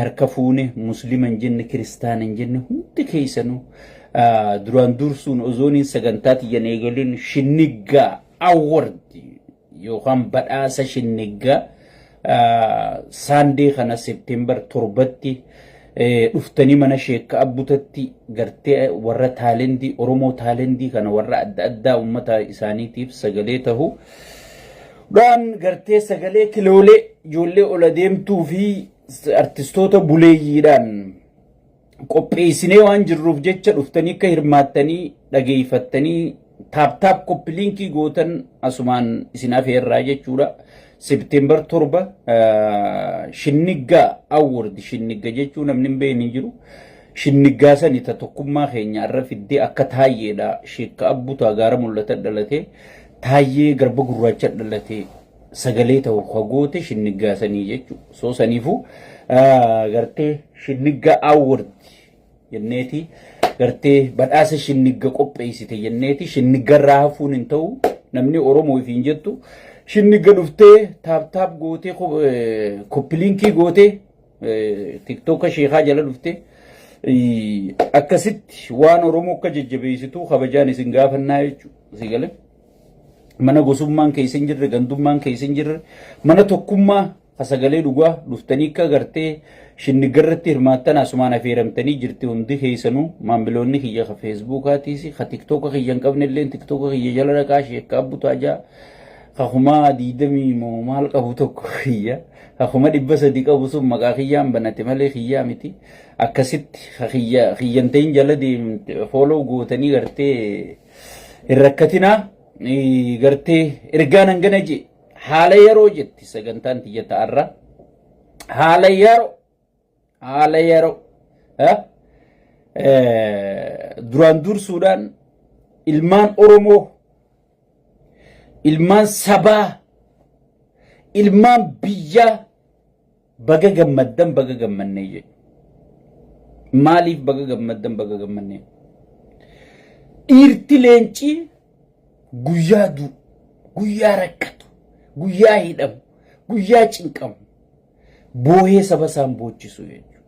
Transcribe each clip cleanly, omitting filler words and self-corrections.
harkafuune musliman jenne kiristaanan jenne hundi keessanuu duraan dursuun ozooniin sagantaati yaneegalin Shinniggaa award yookaan badhaasa Shinniggaa Sunday kana September 7tti dhuftanii mana sheekka abbutatti gartee warra taalendii Oromoo taalendii kana warra adda addaa ummata isaaniitiif sagalee tahu dhaan gartee sagalee kiloolee ijoollee ola deemtuu fi artistoota buleeyyiidhaan qopheessinee waan jirruuf jecha dhuftanii akka hirmaattanii dhageeffattanii taap koppiliinkii gootan asumaan isinaaf heerraa jechuudha. September 7 Shinniggaa award Shinnigga jechuun namni hin beekne jiru. Shinniggaa sani tokkummaa keenya irra fiddee akka taayyeedha. Sheekka abbutaa gaara mul'ata dhalatee taayyee garba gurraacha dhalatee sagalee ta'u hogoote Shinniggaa sanii jechuudha. Soo saniifuu gartee Shinniggaa award jenneeti gartee badhaasa Shinnigga qopheessite jenneeti. Shinnigga irraa hafuun hin ta'u namni Oromoo ifiin jettu. Shinnigga dhuftee taap gootee koppiliinkii gootee tiktoka sheekaa jala dhuftee akkasitti waan Oromoo akka jajjabeessitu kabajaan isin gaafannaa jechuudha. Si galee mana gosummaan keessa hin jirre gandummaan keessa hin jirre mana tokkummaa sagalee dhugaa dhuftanii akka gartee Shinnigga irratti hirmaattan asumaan affeeramtanii jirti hundi keessanuu maamiloonni kiyya ka feesbuukaatiis ka tiktoka kiyya hin qabne illee tiktoka kiyya jala dhaqaa sheekka abbutaa jaa Kakuma diidamii moo maal qabu tokko khiyya kakuma dhibba sadii qabu sun maqaa khiyyaan banate malee khiyyaa miti akkasitti khiyyanteen jala deemte follow gootanii gartee irrakkatinaa gartee ergaan hangana je haala yeroo jetti sagantaan tiyya ta'arra haala yeroo duraan dursuudhaan ilmaan Oromoo ilmaan sabaa ilmaan biyyaa baga gammaddan baga gammannee jedhu maaliif baga gammaddan baga gammannee dhiirti leencii guyyaa du guyyaa rakkatu guyyaa hidhamu guyyaa cinqamu boohee saba isaan boochisu jechuudha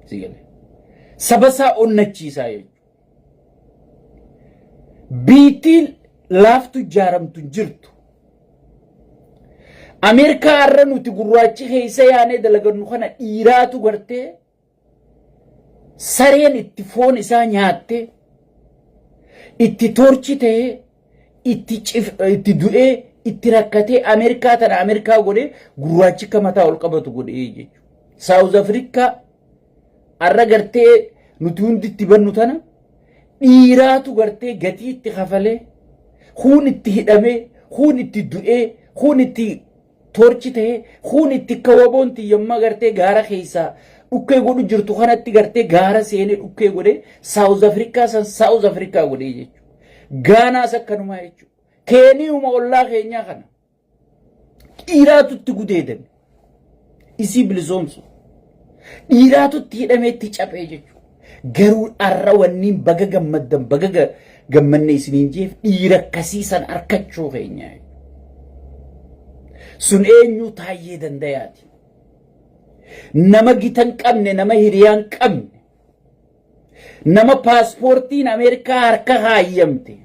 sigalee saba isaa onnachiisaa jechuudha biitiin laaftu jaaramtu jirtu Ameerikaa irra nuti gurraachi keessa yaanee dalagannu kana dhiiraatu gartee sareen itti foon isaa nyaatte itti torchi ta'ee itti du'ee itti rakkatee Ameerikaa tana Ameerikaa godhee gurraachi kamataa ol qabatu godhee jechuudha. South Africa arra gartee nuti hundi itti bannu tana dhiiraatu gartee gatii itti kafalee Hun itti hidhamee, hun itti du'ee, hun itti torchi ta'ee, hun itti kawaboonti yomma gartee gaara keessaa dhukkee godhu jirtu kanatti gartee gaara seenee dhukkee godhee South Africa godhee jechuudha. Gaanaas akkanumaa jechuudha. Keeniyuma ollaa keenyaa kana dhiiraatu itti gudeedame. Isii bilisoomsu. Dhiiraatu itti hidhamee itti caphee jechuudha. Garuu arra wanniin baga gammaddan baga gammanne isiniin jeef dhiira akkasiisan arkachuu keenya sun eenyu taayyee dandayaati nama gitan qabne nama hiriyaan qabne nama paaspoortiin Ameerikaa harka haayyamte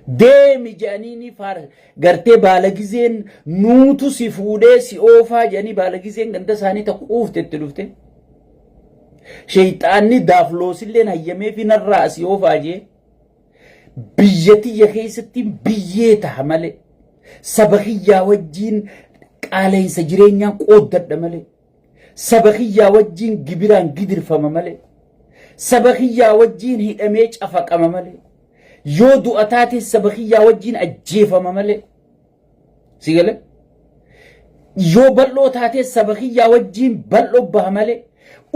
deemi jedhanii far gartee baalagizeen nuutu si fuudhee si oofaa jedhanii baalagizeen ganda isaanii taquufte itti dhufte Shaytaanni daafloosilleen hayyamee fi narraa asii oofaaje biyyatiyya keessatti biyyee ta'a malee saba kiyyaa wajjiin qaaleensa jireenyaan qooddadha malee saba kiyyaa wajjiin gibiraan gidirfama malee saba kiyyaa wajjiin hidhamee cafaqama malee yoo du'a taate saba kiyyaa wajjiin ajjeefama malee sigale yoo bal'oo taate saba kiyyaa wajjiin bal'oo baha malee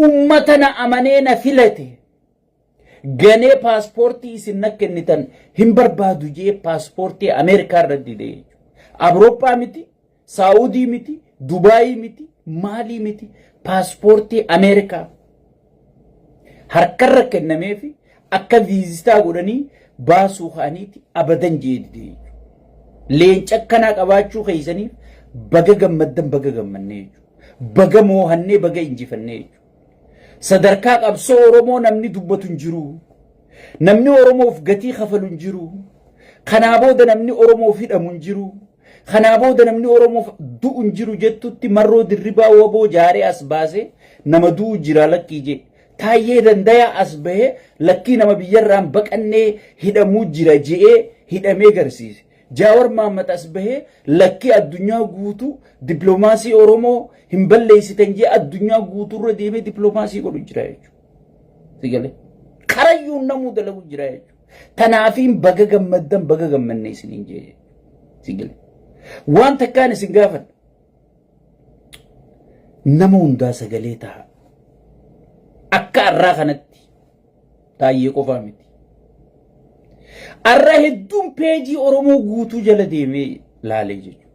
ummatana amanena filate gane paaspoortii isin nakkennitan hin barbaadu jee paaspoortii Ameerikaa irra dide Awurooppaa miti Saawudii miti Dubaayii miti Maalii miti paaspoortii Ameerikaa harkarra kennameefi akka viizitaa godhanii baasuu kaaniiti abadan jeedide leenca akkanaa qabaachuu keessaniif baga gammaddan baga gammannee baga moohannee baga injifannee sadarkaa qabsoo Oromoo namni dubbatu hin jiru namni Oromoof gatii kafalu hin jiru kanaa booda namni Oromoof hidhamu hin jiru kanaa booda namni Oromoof du'u hin jiru jettutti marroo dirribaa waboo jaaree as baase nama du'u jira lakkii je taayyee dandayaa as bahee lakkii nama biyyarraan baqannee hidhamuu jira je'ee hidhamee garsiise Jaawar Mahammad as bahee lakkii addunyaa guutuu dippiloomaasii Oromoo hin balleessitan jee addunyaa guutuurra deemee dippiloomaasii godhu jira jechuudha. Sigalee karayyuun namuu dalagu jira jechuudha. Tanaafiin baga gammaddan baga gammannee isiniin jee sigalee waan takkaan isin gaafadha nama hundaa sagalee ta'a akka arraa kanatti taayyee qofaa miti. Arra hedduun peejii Oromoo guutuu jala deemee laalee jechuudha.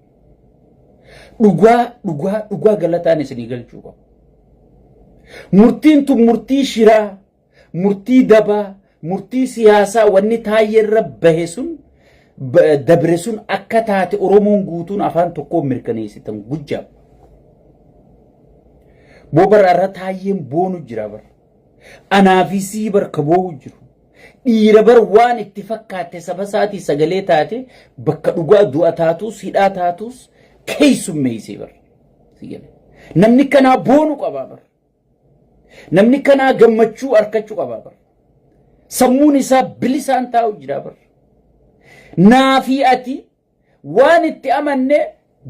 Dhugaa galataan isinii galchuu qabu. Murtiin tun murtii shiraa, murtii dabaa, murtii siyaasaa wanni taayyeerra bahe sun dabre sun akka taate Oromoon guutuun afaan tokkoon mirkaneessitan gujjaa. Boobar arra taayyeen boonu jira bar. Anaafisii barka boo'u jiru. Dhiira bar waan itti fakkaate saba isaatii sagalee taate bakka dhugaa du'a taatus hidhaa taatus keessummeessee bar. Namni kanaa boonu qabaa bar. Namni kanaa gammachuu arkachuu qabaa bar. Sammuun isaa bilisaan taa'u jira bar. Naafii ati waan itti amanne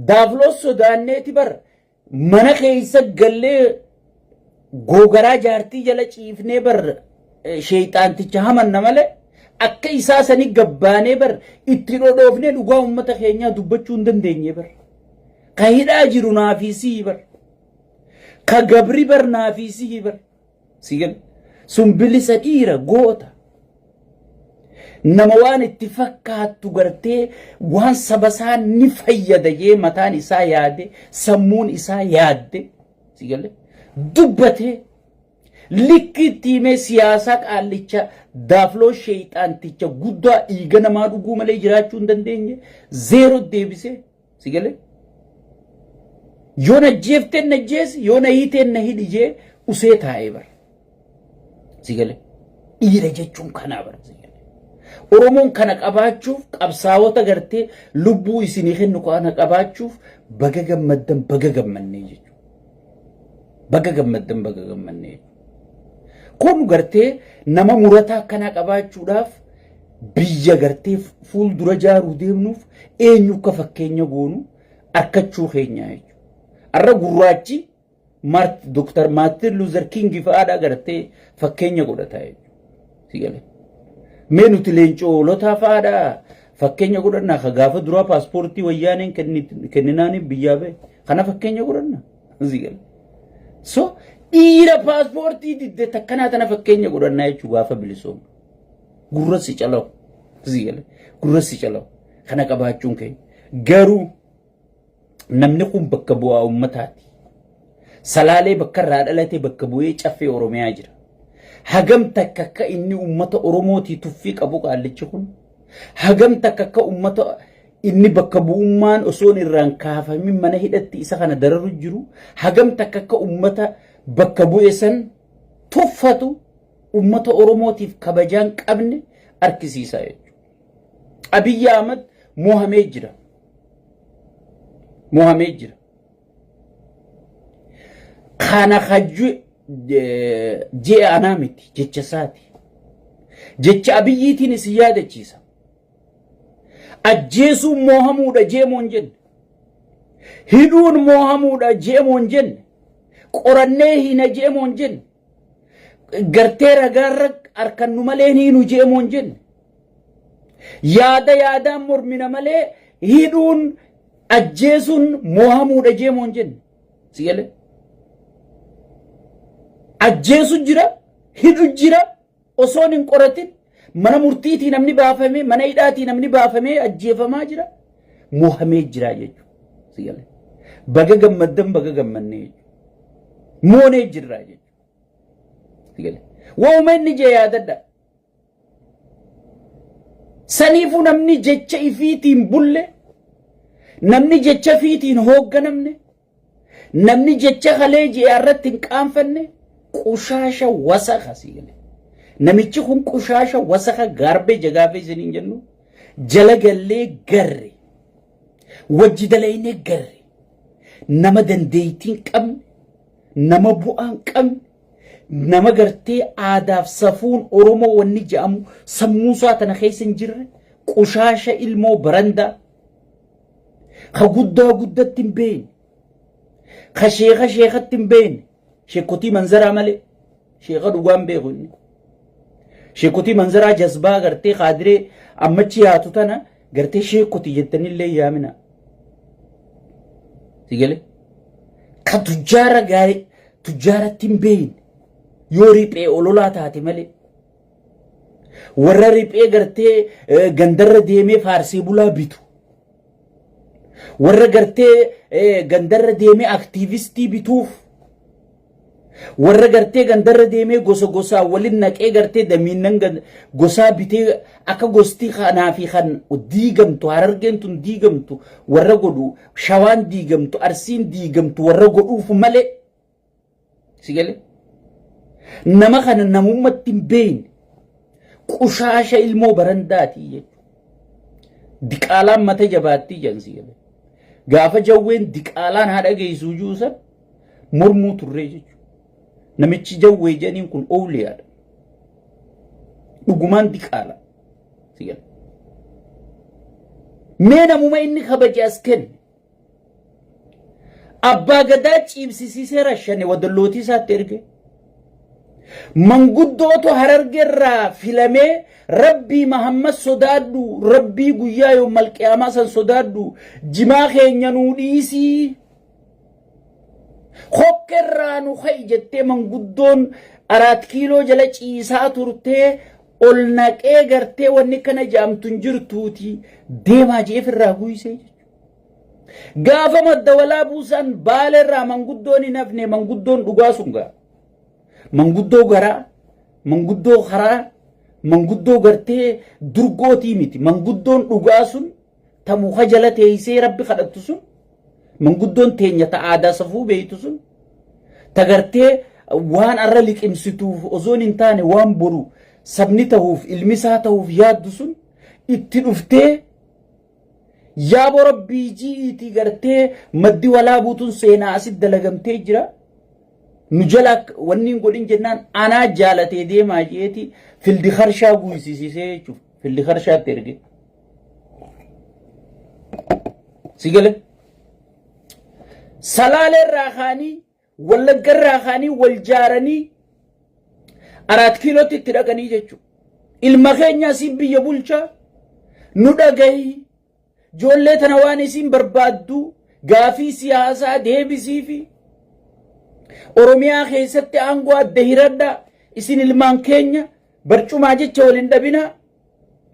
daafloos sodaanneeti bar. Mana keessa gallee googaraa jaartii jala ciifnee bar. Sheeyxaanticha hamanna malee akka isaa sani gabbaanee bar itti dhodhoofnee dhugaa uummata keenyaa dubbachuu hin dandeenye bar. Ka hidhaa jiru naafisii bar. Ka gabri bar naafisii bar. Sigal sun bilisa dhiira goota. Nama waan itti fakkaattu gartee waan saba isaa ni fayyada jee mataan isaa yaade sammuun isaa yaadde sigal dubbatee likkittiimee siyaasaa qaallicha daafloo sheeyxaanticha guddaa dhiiga namaa dhuguu malee jiraachuu hin dandeenye zeero deebisee sigalee yoo na jeefteen na jeesi yoo na hiiteen na hidhi jee usee taa'ee bar sigalee dhiira jechuun kanaa bar sigalee Oromoon kana qabaachuuf qabsaawota gartee lubbuu isinii kennu kana qabaachuuf baga gammaddan baga gammannee jechuudha baga gammaddan baga gammannee kun gartee nama murataa kana qabaachuudhaaf biyya gartee fuuldura jaaruu deemnuuf eenyu akka fakkeenya goonu arkachuu keenya jechuudha. Arra gurraachi Dr. Martin Luther King fa'aadha gartee fakkeenya godhata jechuudha. Sigalee mee nuti leencoolotaa fa'aadha fakkeenya godhanna ka gaafa duraa paaspoortii wayyaaneen kenninaan biyyaa ba'e kana fakkeenya godhanna sigalee. So dhiira paaspoortii didde takkanaa tana fakkeenya godhannaa jechuu gaafa bilisoom gurrassi calaw sigalee gurrassi calaw kana qabaachuun kee garuu namni kun bakka bu'aa ummataati salaalee bakka irraa dhalatee bakka bu'ee caffee Oromiyaa jira hagam takka akka inni ummata Oromootii tuffii qabu qaallichi kun hagam takka akka ummata inni bakka bu'ummaan osoon irraan kaafamin mana hidhatti isa kana dararu jiru hagam takka akka ummata bakka bu'e san tuffatu ummata Oromootiif kabajaan qabne arkisiisaa jechuudha. Abiyyi Ahmad mohamee jira. Kana hajju jee anaa miti jecha isaati. Jecha Abiyyiitiin isin yaadachiisa. Ajjeesuun mohamuudha jeemoon jenne. Hidhuun mohamuudha jeemoon jenne. Qorannee hina jeemoon jenne. Gartee ragaarra harkannu malee hiinu jeemoon jenne. Yaadaan mormina malee hidhuun ajjeesuun mohamuudha jeemoon jenne. Sigalee. Ajjeesu jira, hidhu jira, osoon hin qoratin mana murtiitii namni baafamee mana hidhaatii namni baafamee ajjeefamaa jira. Mohamee jira jechuudha. Sigalee. Baga gammaddan baga gammannee jechuudha. Moonee jirra jechuudha. Sigalee. Waa'uma inni jee yaadadha. Saniifuu namni jecha ifiitiin bulle, namni jecha ifiitiin hoogganamne, namni jecha halee ji'aarratti hin qaanfanne qushaasha wasakha sigale namichi kun qushaasha wasakha garbee jagaafee isiniin jennu jala gallee garre wajji dalayne garre nama dandeeytiin qabne nama bu'aan qabne nama gartee aadaaf safuun oromoo wanni jedhamu sammuusaa tana keessa hin jirre qushaasha ilmoo barandaa ka guddaa guddatti hin beekne ka sheeka sheekatti hin beekne sheekotii manzaraa malee sheeka dhugaan beeku inni sheekotii manzaraa jazbaa gartee qaadiree ammachi yaatu tana gartee sheekotii jettanillee yaamina sigale ka tujjaara gaarii tujjaaratti hin beekne yoo riphee ololaa taate malee warra riphee gartee gandarra deemee faarsii bulaa bitu warra gartee gandarra deemee aktiivistii bituuf warra gartee gandarra deemee gosa gosaa waliin naqee gartee damiinnan gosaa bitee akka gostii kanaa fi kan diigamtu harargeen tun diigamtu warra godhu shawaan diigamtu arsiin diigamtu warra godhuuf malee sigale nama kana namummatti hin beekne qushaasha ilmoo barandaati jechuudha diqaalaan mata jabaattii jansigale gaafa jawween diqaalaan haadha geessuu juusan mormuu turree jechuudha namichi jawwee janiin kun owliyaadha dhugumaan diqaala sigale mee namuma inni kabaje as kenne abbaa gadaa ciibsisiisee rashane wadallootii isaatti erge manguddootu harargeerraa filamee rabbii Muhammad sodaadhu rabbii guyyaa yoomal qiyaamaa san sodaadhu jimaa keenya nuu dhiisii hokkerraa nu kai jettee manguddoon 4 kiiloo jala ciisaa turtee ol naqee gartee wanni kana jaamtun jirtuuti deemaa jeefirraa guysee gaafa madda walaa buusan baalerraa manguddoon hin hafne manguddoon dhugaa sungaa manguddoo garaa manguddoo karaa manguddoo gartee durgootii miti manguddoon dhugaa sun tamuka jala teeysee rabbi kadhattu sun manguddoon teenya ta aadaa safuu beeytu sun ta gartee waan arra liqimsituuf osoon hin taane waan boru sabni ta'uuf ilmisaa ta'uuf yaaddu sun itti dhuftee yaabo rabbii ji'iitii gartee maddi walaa buutun seenaa asit dalagamtee jira nujalak wanni godhin jennaan anaa jaalatee deemaa jeeti fildi harshaa guysisisee jechuuf fildi harshaatti erge sigale salaalerraa kaanii wallaggarraa kaanii wal jaaranii 4 kiilootti itti dhaqanii jechuuf ilma keenya si biyya bulchaa nu dhagahi joollee tana waan isin barbaaddu gaafii siyaasaa deebisiifi oromiyaa keessatti aangoo adda hiradha isin ilmaan keenya barcumaa jecha waliin dhabina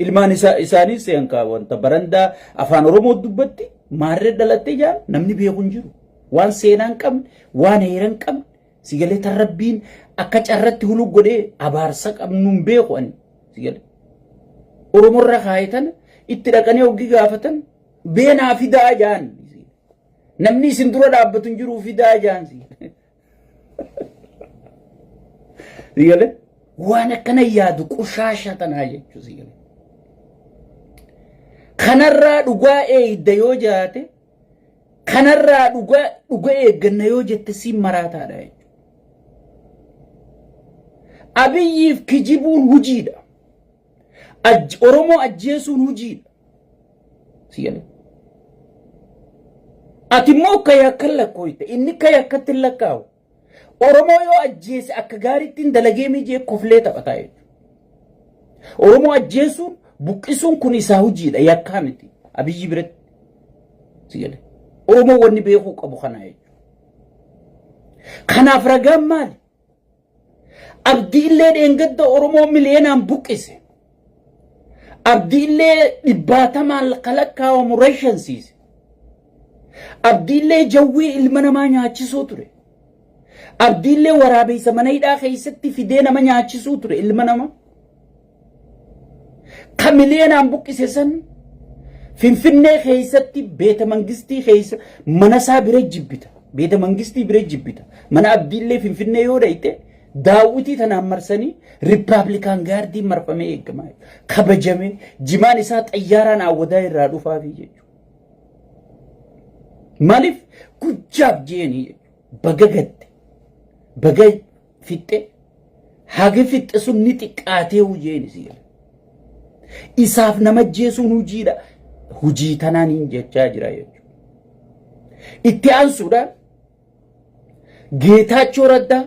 ilmaan isaanii seenkaa wanta barandaa afaan oromoo dubbatti maarree dhalatte jaan namni beeku hin jiru waan seenaan qabne waan heeran qabne sigalee tarrabbiin akka carratti hulu godhee abaarsa qabnuun beeku ani sigalee oromorra kaayetan itti dhaqanii hogii gaafatan beenaa fidaa jaan namni isin dura dhaabbatu hin jiru fidaa jaan sigale waan akkana yaadu qushaasha tanaa jechuu sigale kanarraa dhugaa eeyda yoo jaate kanarraa dhugaa eegganna yoo jette si maraataadha jechuudha abiyyiif kijibuun hujiidha oromoo ajjeesuun hujiidha sigale ati immoo ka yakkan lakkooyte inni ka yakkatti hin lakkaawu oromoo yoo ajjeese akka gaariittiin dalagee mijee koflee taphataa jechuudha oromoo ajjeesuun buqqisuun kun isaa hujiidha yakkaa miti abiyyi biratti sigale oromoo wanni beekuu qabu kana jechuudha kanaaf ragaan maali abdiillee dheengadda oromoo miliyeenaan buqqise abdiillee 100 kalakkaa'amu rashansiise abdiillee jawwii ilma namaa nyaachisuu ture abdiillee waraabeysa mana hidhaa keessatti fidee nama nyaachisuu ture ilma namaa kamileenaan buqqise san finfinnee keessatti beeta mangistii keessa mana isaa bira jibbita beeta mangistii bira jibbita mana abdiillee finfinnee yoo dhayte daawwitii tanaan marsanii riippaabilikaan gaardii marfamee eegamaa kabajamee jimaan isaa xayyaaraan awwadaa irraa dhufaafi jechuudha. Maaliif gujjaaf jeenii baga gatte baga fixxe haga fixxe sun ni xiqqaatee hujeeni siila. Isaaf nama jeesuun hujiidha. Hujii tanaan hin jechaa jira jechuudha. Itti aansuudhaan Geetaachoo Raddaa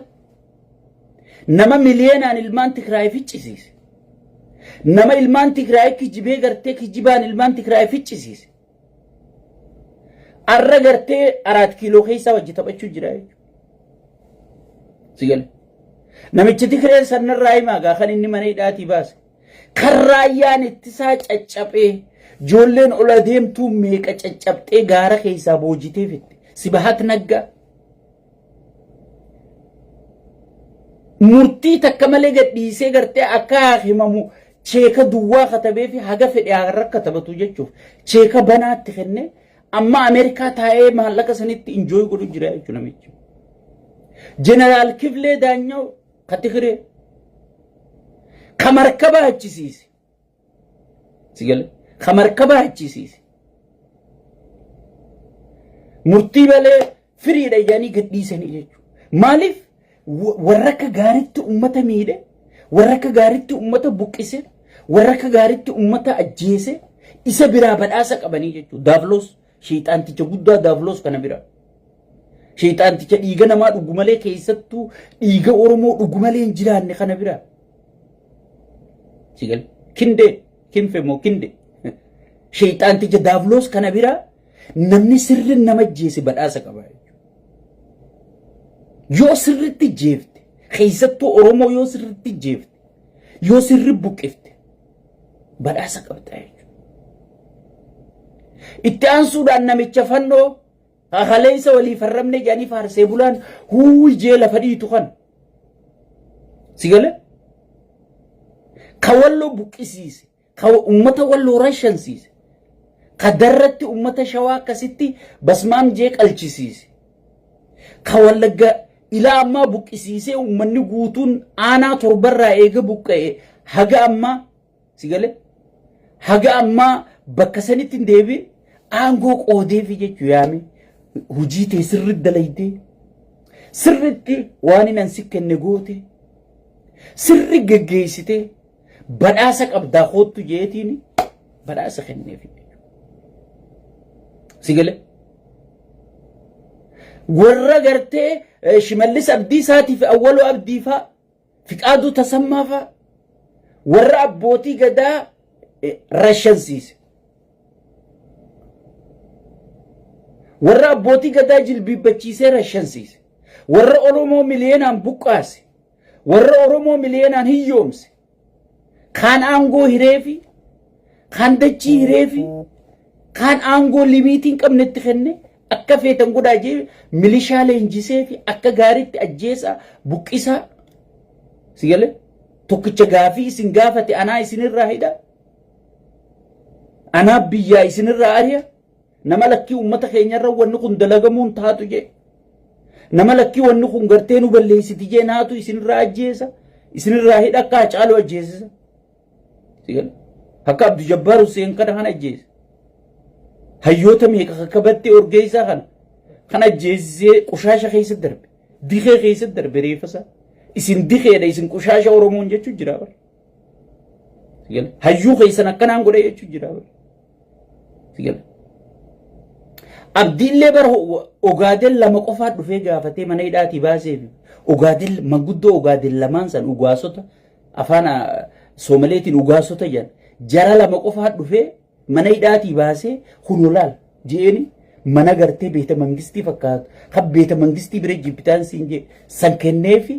nama miliyeenaan ilmaan Tigraay ficcisiise. Nama ilmaan Tigraay kijibee gartee kijibaan ilmaan Tigraay ficcisiise. Arra gartee 4 kiiloo keessa wajji taphachuu jira jechuudha. Sigal. Namichi Tigreen sanarraa himaa kan inni mana hidhaatii baase. Karraayyaan ittisaa caccabee ijoolleen ol adeemtuu meeqa caccabxee gaara keessaa boojitee fitte. Sibahat Naggaa. Murtii takka malee gadhiisee gartee akka himamu cheeka duwwaa katabee fi haga fedhe harra katabatu jechuuf cheeka banaatti kenne amma Ameerikaa taa'ee maallaqa sanitti enjoy godhu jira jechuudha namichi. Jeneraal Kiflee Daanyoo Katikiree kamarkaba achisiise. Sigale kamarkaba achisiise. Murtii malee firiidha jedhanii gadhiisanii jechuudha. Maaliif warra akka gaariitti ummata miidhe, warra akka gaariitti ummata buqqise, warra akka gaariitti ummata ajjeese isa biraa badhaasa qabanii jechuudha. Daavlos sheexaanticha guddaa Daavlos kana bira. Sheexaanticha dhiiga namaa dhugu malee keessattuu dhiiga Oromoo dhugu malee hin jiraanne kana bira. Sigal kindee kinfemoo kindee sheexaanticha Daavlos kana bira namni sirri nama ajjeese badhaasa qaba. Yoo sirritti jeefte keessattuu Oromoo yoo sirritti jeefte yoo sirri buqqifte badhaasa qabda jechuudha. Itti aansuudhaan namicha fannoo haalee isa walii farramne jedhanii faarsee bulaan huujee lafa dhiitu kan sigale ka walloo buqqisiise ka ummata walloo rashansiise ka darratti ummata shawaa akkasitti basmaam jee qalchisiise ka wallagga ila amma buqqisiisee ummanni guutuun aanaa torbarraa eega buqqa'e haga amma sigale haga amma bakka sanitti hin deebiin aangoo qoodeefi jechuu yaame hujii tee sirritti dalaydee sirritti waan hin ansi kenne goote sirri geggeessitee badhaasa qabdaa hoottu jeetiin badhaasa kenneefi sigale warra gartee Shimallis Abdiisaatii fi Awwaloo Abdiifaa Fiqaaduu Tasammaafaa warra abbootii gadaa rashansiise. Warra abbootii gadaa jilbiibbachiisee rashansiise. Warra Oromoo miliyeenaan buqqaase. Warra Oromoo miliyeenaan hiyyoomse. Kaan aangoo hireefi, kaan dachii hireefi, kaan aangoo limiitiin qabnetti kenne. Akka feetan godhaa jee milishaa leenjisee fi akka gaariitti ajjeesa buqqisa sigale tokkicha gaafii isin gaafate anaa isinirraa hidha anaa biyyaa isinirraa ariya nama lakkii ummata keenyarra wanni kun dalagamuun taatu jee nama lakkii wanni kun gartee nu balleessiti jee naatu isinirraa ajjeesa isinirraa hidha akka Hacaaluu ajjeesisa sigale akka Abduu Jabbaar Hussein kana kan ajjeesa. Hayyoota meeqa kabatte orgeessaa kana ajjeesisee qushaasha keessa darbe dikee keessa darbe reeffasa isin dikeedha isin qushaasha Oromoon jechuu jira bara sigale hayyuu keessan akkanaan godhe jechuu jira bara sigale Abdiillee bara Ogaadeen lama qofaa dhufee gaafatee mana hidhaatii baasee fi Ogaadeen maguddoo Ogaadeen lamaan san ugaasota afaan Soomaleetiin ugaasota jedhan jara lama qofaa dhufee mana hidhaatii baasee hunolaal jeeni mana gartee beeta mangistii fakkaatu kan beeta mangistii bira jibbitaan siin jee san kenneefi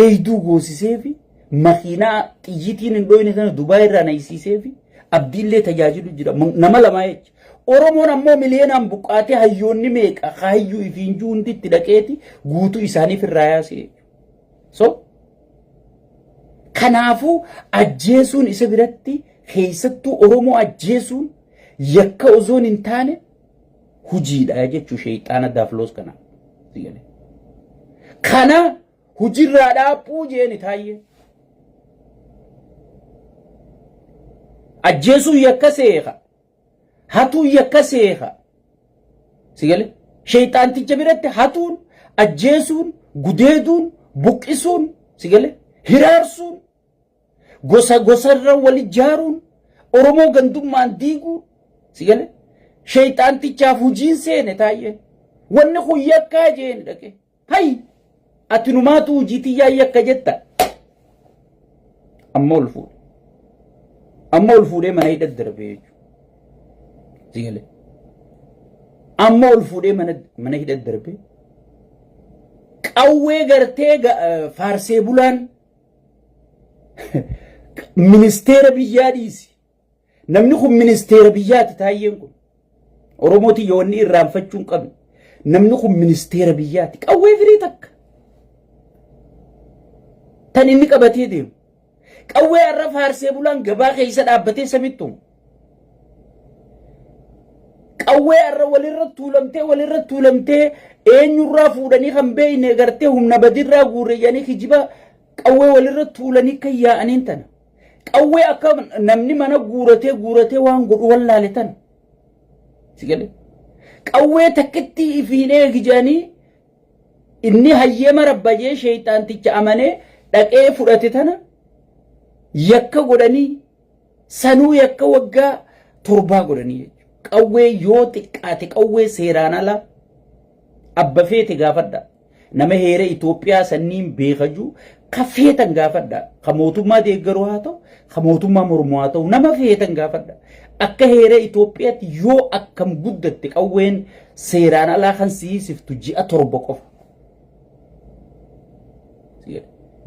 eeyduu goosiseefi makiinaa xiyyitiin hin dhoyne sana Dubaay irraa nayisiiseefi Abdiillee tajaajilu jira nama lamaa jecha Oromoon ammoo miliyeenaan buqqaatee hayyoonni meeqa hayyuu ifiinjuu hundi itti dhaqeeti guutuu isaaniif irraa yaasee so kanaafuu ajjeesuun isa biratti keessattuu Oromoo ajjeesuun yakka osoon hin taane hujiidha jechuu sheexaana Daavlos kana kana hujirraa dhaabbuu jeeni taayye ajjeesuu yakka seeqa hatuu yakka seeqa sigale shayxaanticha biratti hatuun ajjeesuun gudeeduun buqqisuun sigale hiraarsuun gosa gosarra wal ijaaruun oromoo gandummaan diiguun sigale shayxaantichaaf hujiin seene taayye wanni kun yakkaa jeeni dhaqe hay ati numaatu hujitiyyaa yakka jetta amma ol fuudhee mana hidhat darbee jechuudha sigale amma ol fuudhee mana hidhat darbee qawwee gartee faarsee bulaan ministeera biyyaa dhiisi namni kun ministeera biyyaati taayyeen kun oromooti yoonni irraanfachuu hin qabne namni kun ministeera biyyaati qawwee firii takka tan inni qabatee deemu qawwee arra faarsee bulaan gabaa keessa dhaabbatee samittu qawwee arra walirra tuulamtee eenyurraa fuudhanii kan beeyne gartee humna badirraa guurreeyanii kijiba qawwee walirra tuulanii kan yaa'aniin tana qawwee akka namni mana guuratee waan godhu wallaale tan sigale qawwee takkitti ifiinee gijanii inni hayyeema rabbayee shayxaanticha amanee dhaqee fudhate tana yakka godhanii sanuu yakka waggaa 7 godhanii qawwee yoo xiqqaate qawwee seeraan ala abba feete gaafadha nama heera Itoophiyaa sanniin beekaju ka feetan gaafadha ka mootummaa deeggaru haa ta'u ka mootummaa mormu haa ta'u nama feetan gaafadha akka heera Itoophiyaatti yoo akkam guddatte qawween seeraan alaa kan siisiftu ji'a 7 qofa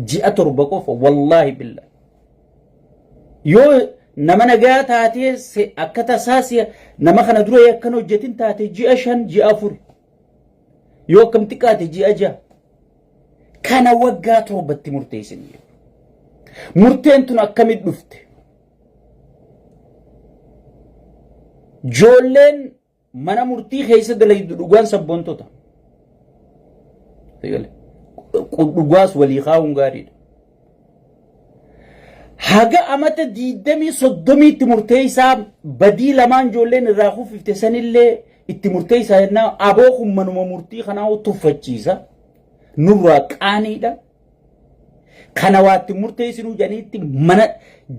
ji'a 7 qofa wallahi billah yoo nama nagaa taatee akka tasaasiya nama kana dura yakkan hojjetin taate ji'a 5 ji'a 4 yoo akkam xiqqaate ji'a 6 kana waggaa 7tti murteessin murteen tun akkamit dhufte joolleen mana murtii keessa dalaydu dhugaan sabboontota dhugaas walii kaa'uun gaariidha haga amata 30 itti murteessaa badii lamaan joolleen irraa kufifte sanillee itti murteessaa jennaa aboo kun manuma murtii kanaa tuffachiisa nurraa qaaniidha kana waatti murteessinuu janiitti mana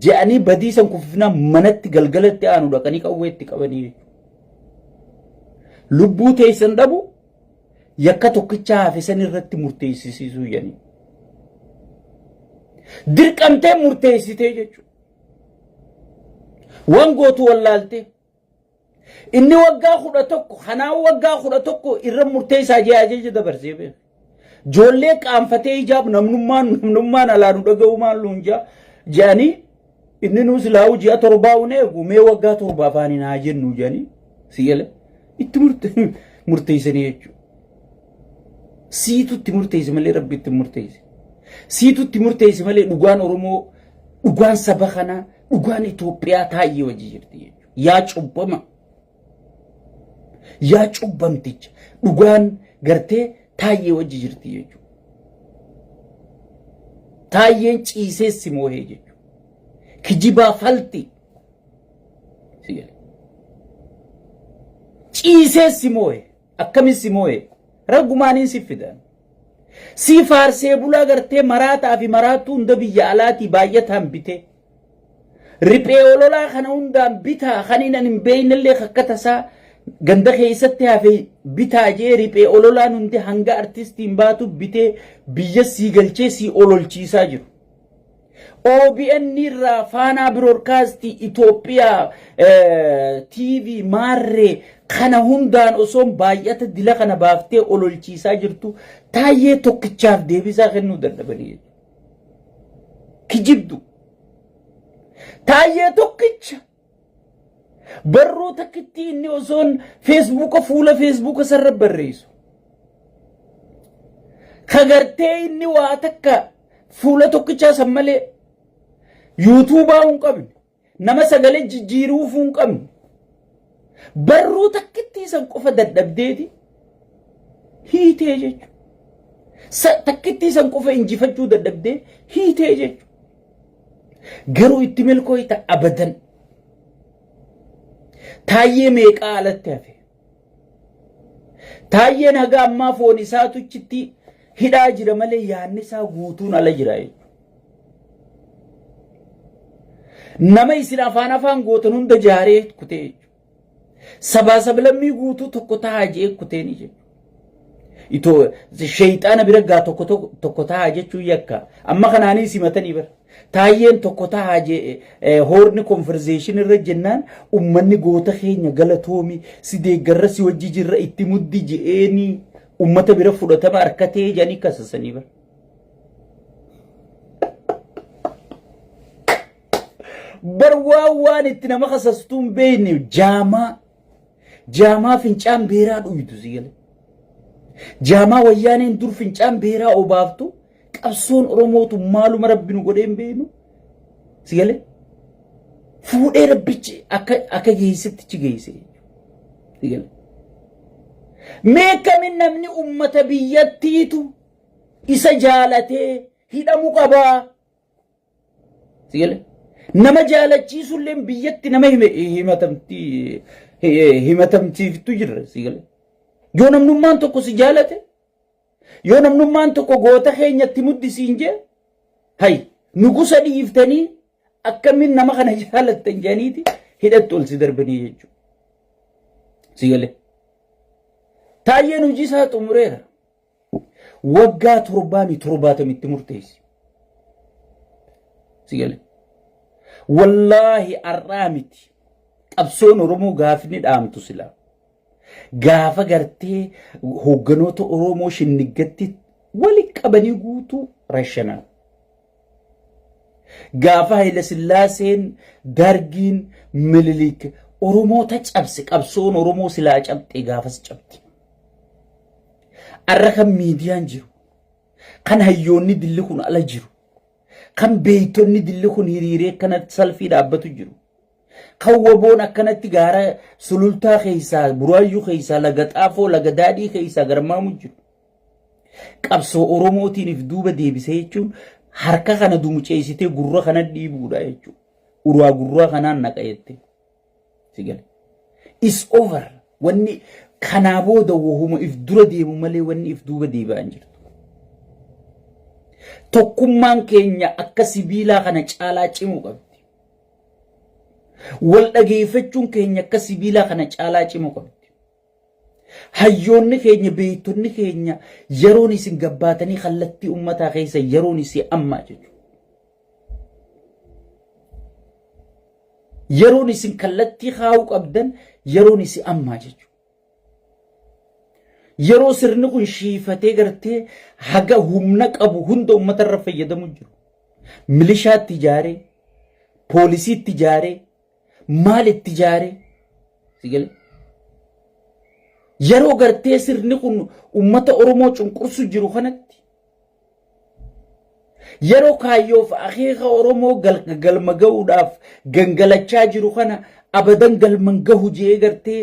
je'anii badii san kufifnaa manatti galgalatti aanu dhaqanii qawweetti qabanii lubbuu teessan dhabu yakka tokkicha hafe san irratti murteessisiisuu janii dirqamtee murteessitee jechuudha waan gootu wallaaltee inni waggaa 11 kanaa waggaa 11 irra murteessaa jee ajaja dabarsee beeku joollee qaanfatee ijaab namnummaan alaanu dhaga'u maalluunjaa je'anii inni nuus laa'u ji'a 7 uneegu mee waggaa 7 afaaniin haa jennu je'anii siyale itti murteessanii jechuudha siitu itti murteessi malee rabbi itti murteessi siitu itti murteessi malee dhugaan oromoo dhugaan saba kanaa dhugaan Itoophiyaa taa'ee wajji jirti jechuudha yaa cubbamticha dhugaan gartee taa'ee wajji jirti jechuudha taa'een ciisee simoohee jechuudha kijibaa falti ciisee simoohee akkamis simoohee raggumaaniin si fidan si faarsee bulaa gartee maraataa fi maraattuu hunda biyya alaatii baay'ataan bite riphee ololaa kana hundaan bitaa kaninan hin beeynallee akka tasaa ganda keessatti hafe bitaa jee riphee ololaan hundi hanga artistiin baatu bitee biyya sii galchee sii ololchiisaa jiru OBN irraa faanaa broadcastii Itoophiyaa TV maarree kana hundaan osoon baay'ata dila kana baaftee ololchiisaa jirtu taa'ee tokkichaaf deebisaa kennuu dadhabanii kijibdu taa'ee tokkicha barruu takkitti inni osoon fuula feesbuuka sarra barreessu kagartee inni waa takka fuula tokkichaa san malee yuutuubaa hin qabne nama sagalee jijjiiruuf hin qabne barruu takkitti san qofa dadhabdeeti hiitee jechuudha. Takkitti san qofa injifachuu dadhabdee hiitee jechuudha. Garuu itti milkooyta abadan. Taayyee meeqaa alatti hafe. Taayyeen haga ammaa foon isaatu achitti hidhaa jira malee yaadni isaa guutuun ala jira jechuudha. Nama isin afaan gootan hunda jaaree kutee jechuudha. Sabaa sablammii guutuu tokko taa'aa jee kuteeni jechuudha. Itoo shayxaana bira gaa tokko taa'aa jechuun yakka. Amma kanaanii simatanii bara. Taayyeen tokko taa'aa jee hoorni conversation irra jennaan ummanni goota keenya galatoomi si deeggarra si wajji jirra itti muddi je'eeni ummata bira fudhatama harkatee jedhanii kasasanii bara. Barwaan itti nama kasastuun beekne jaamaa fincaan beeraa dhuytu sigale. Jaamaa wayyaaneen dur fincaan beeraa obaaftu qabsoon Oromootu maaluma rabbi nu godheen beenu sigale. Fuudhee rabbichi akka geessetti chi geesse sigale. Meeqamin namni ummata biyyattiitu isa jaalatee hidhamu qabaa sigale. Nama jaalachiisullee biyyatti nama himatamtiiftu jirra sigale. Yoo namnummaan tokko si jaalate yoo namnummaan tokko goota keenyatti muddisiin jee hay nugusa dhiiftanii akkamiin nama kana jaalattan jedhaniiti hidhatti ol si darbanii jechuudha sigale. Taayyeen hojii isaa xumureera. Waggaa 70 murteessi sigale. Wallahi arraamiti qabsoon Oromoo gaafni dhaamtu sila gaafa gartee hoogganoota Oromoo shinniggatti wali qabanii guutuu rashanaa gaafa Haile Sillaaseen Dargiin Minilik Oromoota cabse qabsoon Oromoo silaa cabxee gaafas cabdi. Arra kan miidiyaan jiru kan hayyoonni dilli kun ala jiru kan beeytonni dilli kun hiriiree kanatti salfii dhaabbatu jiru. Kan waboon akkanatti gaara sulultaa keessaa buraayyuu keessaa laga xaafoo laga daadhii keessaa garmaamu jiru. Qabsoo Oromootiiniif duuba deebisee jechuun harka kana dumuceessitee gurra kana dhiibuudha jechuudha. Uraa gurraa kanaan naqayettee sigale. Is over wanni kanaa booda wahuma if dura deemu malee wanni if duuba deebi'an jirtu. Tokkummaan keenya akka sibiilaa kana caalaa cimuu qabdi. Wal dhageeffachuun keenya akka sibiilaa kana caalaa cimuu qabdi. Hayyoonni keenya beeytonni keenya yeroon isin gabbaatanii kallattii ummataa keessa yeroon isin ammaa jechuudha. Yeroon isin kallattii kaa'uu qabdan yeroon isin ammaa jechuudha. Yeroo sirni kun shiifatee gartee haga humna qabu hunda uummatarra fayyadamu jiru. Milishaatti ijaaree, poolisiitti ijaaree, maalitti ijaaree sigale. Yeroo gartee sirni kun uummata Oromoo cunqursu jiru kanatti yeroo kaayyoof akeeka Oromoo galma ga'uudhaaf gangalachaa jiru kana abadan galman gahu jee gartee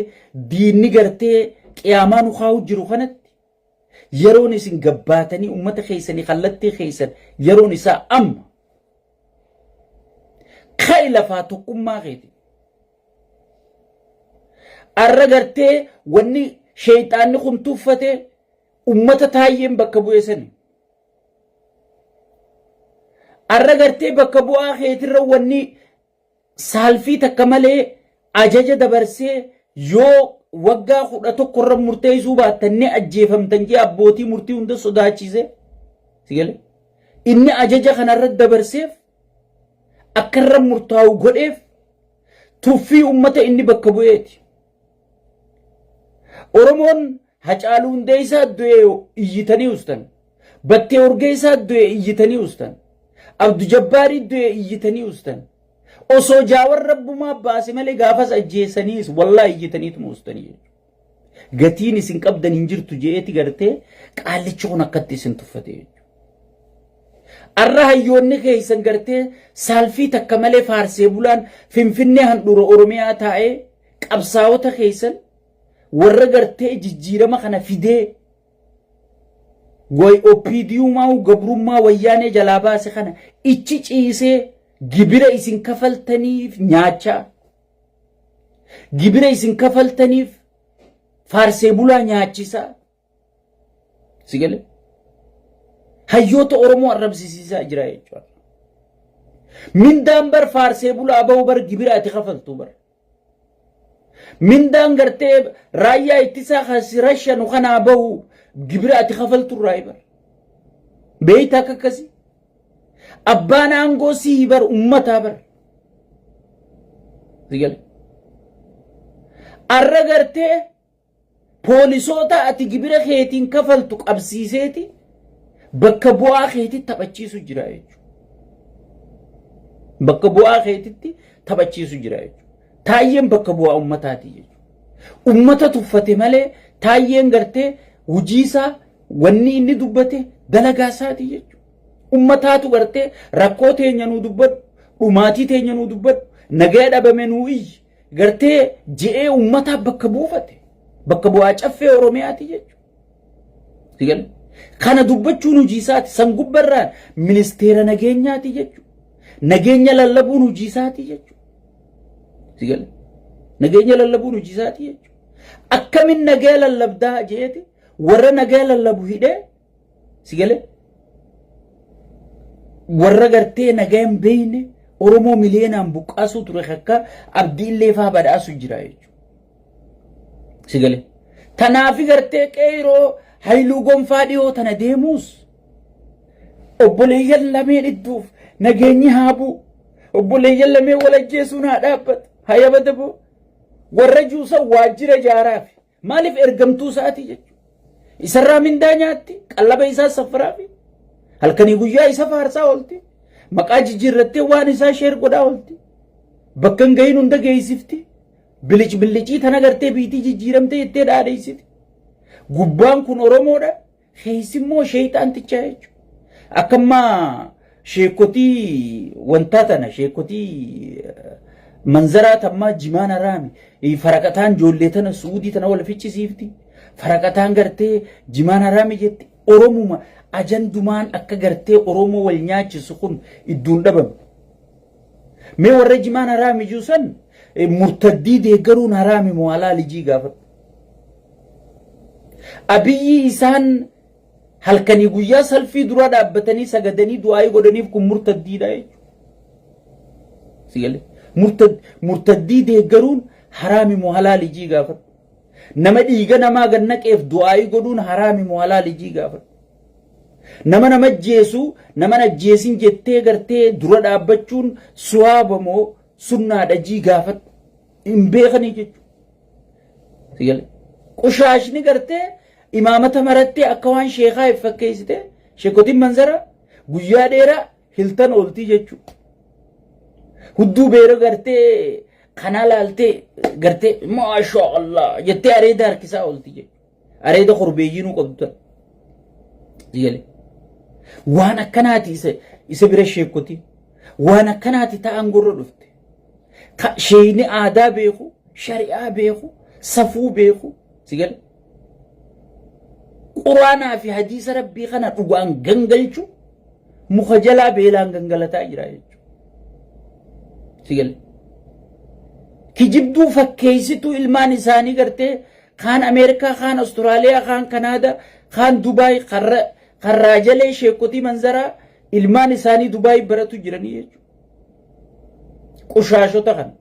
diinni gartee qiyaamaa nu kaa'u jiru kanatti yeroon isin gabbaatanii ummata keessanii kallattii keessan yeroon isaa amma kai lafaa tokkummaa keeti. Arra gartee wanni shayxaanni kun tuffate ummata taayyeen bakka bu'eessani. Arra gartee bakka bu'aa keetirra wanni saalfii takka malee ajaja dabarsee yoo waggaa 11 irra murteessuu baattanne ajjeefamtan jee abbootii murtii hunda sodaachise sigale. Inni ajaja kanarra dabarseef akka irra murtaa'u godheef tuffii ummata inni bakka bu'eeti. Oromoon Hacaaluu Hundeessaa du'e iyyitanii ustan. Battee Urgeessaa du'e iyyitanii ustan. Abdu Jabbaarii du'e iyyitanii ustan. Osoo Jaawar Rabbumaa baase malee gaafas ajjeesaniis wallahi iyyitaniituma ustanii. Gatiin isin qabdan hin jirtu jeeti gartee qaallichi kun akkatti isin tuffate. Arra hayyoonni keessan gartee saalfii takka malee faarsee bulaan Finfinnee handhuura Oromiyaa taa'ee qabsaa'ota keessan warra gartee jijjiirama kana fidee way opiidiyumaa gabrummaa wayyaanee jalaa baase kana ichi ciisee gibira isin kafaltaniif nyaachaa gibira isin kafaltaniif faarsee bulaa nyaachisaa sigale hayyoota oromoo arrabsiisisaa jira jechuudha mindaan bar faarsee bulaa bahu bar gibira ati kafaltu bar mindaan gartee raayyaa ittisaa khasirashanu kanaa bahu gibira ati kafaltu raay bar beeyta akkasi abbaan aangoo sii bar ummataa bar sigale arra gartee poolisoota ati gibira keetiin kafaltu qabsiiseeti bakka bu'aa keetti taphachiisu jira jechuudha bakka bu'aa keetti taphachiisu jira jechuudha taayyeen bakka bu'aa ummataati jechuudha ummata tuffate malee taayyeen gartee hujiisaa wanni inni dubbate dalagaasaati jechuudha ummataatu gartee rakkoo teenya nuu dubbadhu dhumaatii teenya nuu dubbadhu nagaa dhabame nuu iyyi gartee je'ee ummataa bakka buufate bakka bu'aa caffee oromiyaati jechuudha kana dubbachuun hujiisaati san gubbarraan ministeera nageenyaati jechuudha nageenya lallabuun hujiisaati jechuudha nageenya lallabuun hujiisaati jechuudha akkamin nagaa lallabdaa jeeti warra nagaa lallabu hidhee sigale warra gartee nagaa hin beeyne oromoo miliyeenaan buqqaasuu ture akka abdii illee faa badhaasu jira jechuudha sigale tanaafi gartee qeeroo hayluu gonfaa dhiyoo tana deemuus obboleeyyan lameen idduuf nageenyi haa bu'u obboleeyyan lameen walajjeesuun haa dhaabbatu hayabata boo warra juusan waajjira jaaraafi maaliif ergamtuu isaati jechuudha isarraa mindaa nyaatti qallaba isaa safaraafi halkanii guyyaa isa faarsaa oolti maqaa jijjiirrattee waan isaa sheer godhaa oolti bakka hin gahin hunda geessifti bilicii tana gartee biitii jijjiiramtee jettee dhaadheessiti gubbaan kun oromoodha keessimmoo sheeyxaantichaa jechuudha akkammaa sheekotii wantaa tana sheekotii manzaraa tammaa jimaan araami faraqataan joollee tana suudii tana wal fichisiifti faraqataan gartee jimaan araami jetti oromuma ajandumaan akka gartee oromoo wal nyaachisu kun idduun dhabame mee warra jimaan araami juusan murtaddii deeggaruun haraami moo halaalijii gaafadhu abiyyi isaan halkanii guyyaa salfii dura dhaabbatanii sagadanii du'aayii godhaniif kun murtaddiidha jechuudha murtaddii deeggaruun haraami moo halaalijii gaafadhu nama dhiiga namaa gannaqeef du'aayii godhuun haraami moo halaalijii gaafadhu nama ajjeesu nama ajjeesin jettee gartee dura dhaabbachuun suwaaba moo sunnaadha jii gaafadhu hin beekanii jechuudha qushaashni gartee imaamata marattee akka waan sheekaa fakkeessite sheekotiin manzara guyyaa dheeraa hiltan ooltii jechuudha hudduu beera gartee kana laaltee gartee maasha Allah jettee areeda harkisaa ooltii jechuudha areeda korbeeyyiinuu qabdu waan akkanaati isa bira sheekotiin waan akkanaati ta'an gorra dhufte sheeyni aadaa beeku shari'aa beeku safuu beeku sigale quraanaa fi hadiisa rabbii kana dhugaan gangalchu muka jalaa beelaan gangalataa jira jechuudha sigale kijibduu fakkeessituu ilmaan isaanii gartee kaan ameerikaa kaan Austraaliyaa kaan Kanaadaa kaan Dubaay karraa jalee sheekotii manzaraa ilmaan isaanii Dubaay baratu jiranii jechuudha qushaashota kana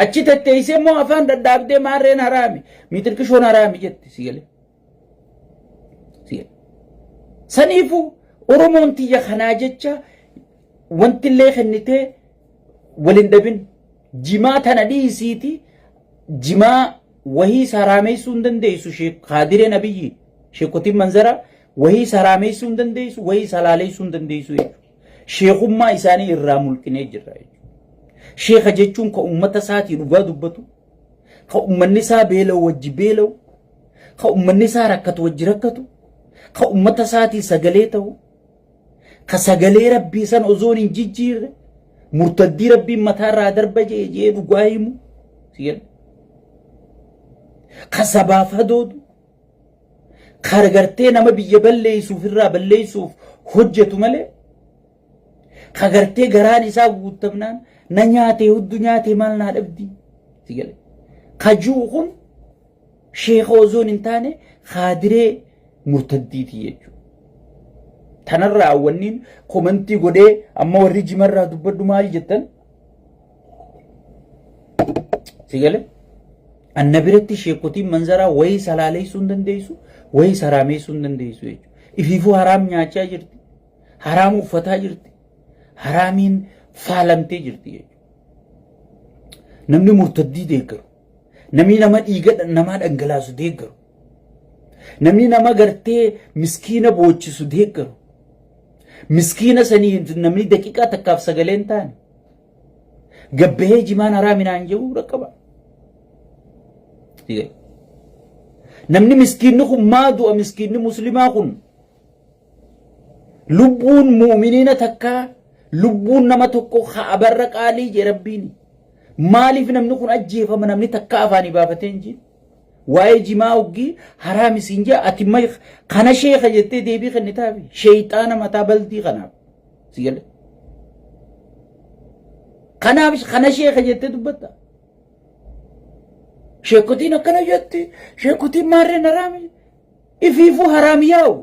achi tetteessee moo afaan daddaabdee maarreen haraami miitirkishoon haraami jetti sigale saniifu oromoon tiyya kanaa jecha wantillee kennitee walin dhabin jimaa tana dhiisiiti jimaa wahii saraameessuu hin dandeessu sheek Qaadiree Nabiyyi sheekotiin manzara wahii saraameessuu hin dandeessu wahii salaaleessuu hin dandeessu sheekummaa isaanii irraa mulqinee jirra sheeka jechuun ka ummata isaatii dhugaa dubbatu ka ummanni isaa beela'u wajji beela'u ka ummanni isaa rakkatu wajji rakkatu ka ummata isaatii sagalee ta'u ka sagalee rabbii san ozoon hin jijjiirre murtaddii rabbiin mataarraa darba jee dhugaa himu ka sabaaf hadoodu Khargartee nama biyya balleessuuf irraa balleessuuf hojjetu malee kagartee garaan isaa guutamnaan na nyaatee huddu nyaatee maal naa dhabdi sigale kajuu kun sheekha ozoon hin taane khaadiree murtaddiiti jechuudha. Tanarraa wanniin komantii godhee amma warri jimarraa dubbaddu maal jettan sigale anna biratti sheekotiin manzaraa wayii salaaleessuu hin dandeessu wayii saraameessuu hin dandeessu jechuudha. Ifiifuu haraam nyaachaa jirti haraam uffataa jirti haramiin faalamtee jirti jechuudha. Namni murtaddii deeggaru namni nama dhiiga namaa dhangalaasu deeggaru namni nama gartee miskiina boochisu deeggaru miskiina sanii namni daqiiqaa takkaaf sagaleen taane gabbahee jimaan haraaminaan jedhu rakkaba. Namni miskiinni kun maa du'a miskiinni muslimaa kun lubbuun mu'miniina takkaa lubbuun nama tokko khaabarra qaalii je rabbiin maaliif namni kun ajjeefama namni takka afaanii baafatee hin jiru waa'ee jimaa uggii haraam isin jaa ati may kana sheekha jettee deebii kennitaafi sheeyxaana mataa baltii kanaaf sigale kanaaf kana sheekha jettee dubbatta sheekotiin akkana jetti sheekotiin maarreen haraami ifiifuu haraam yaa'u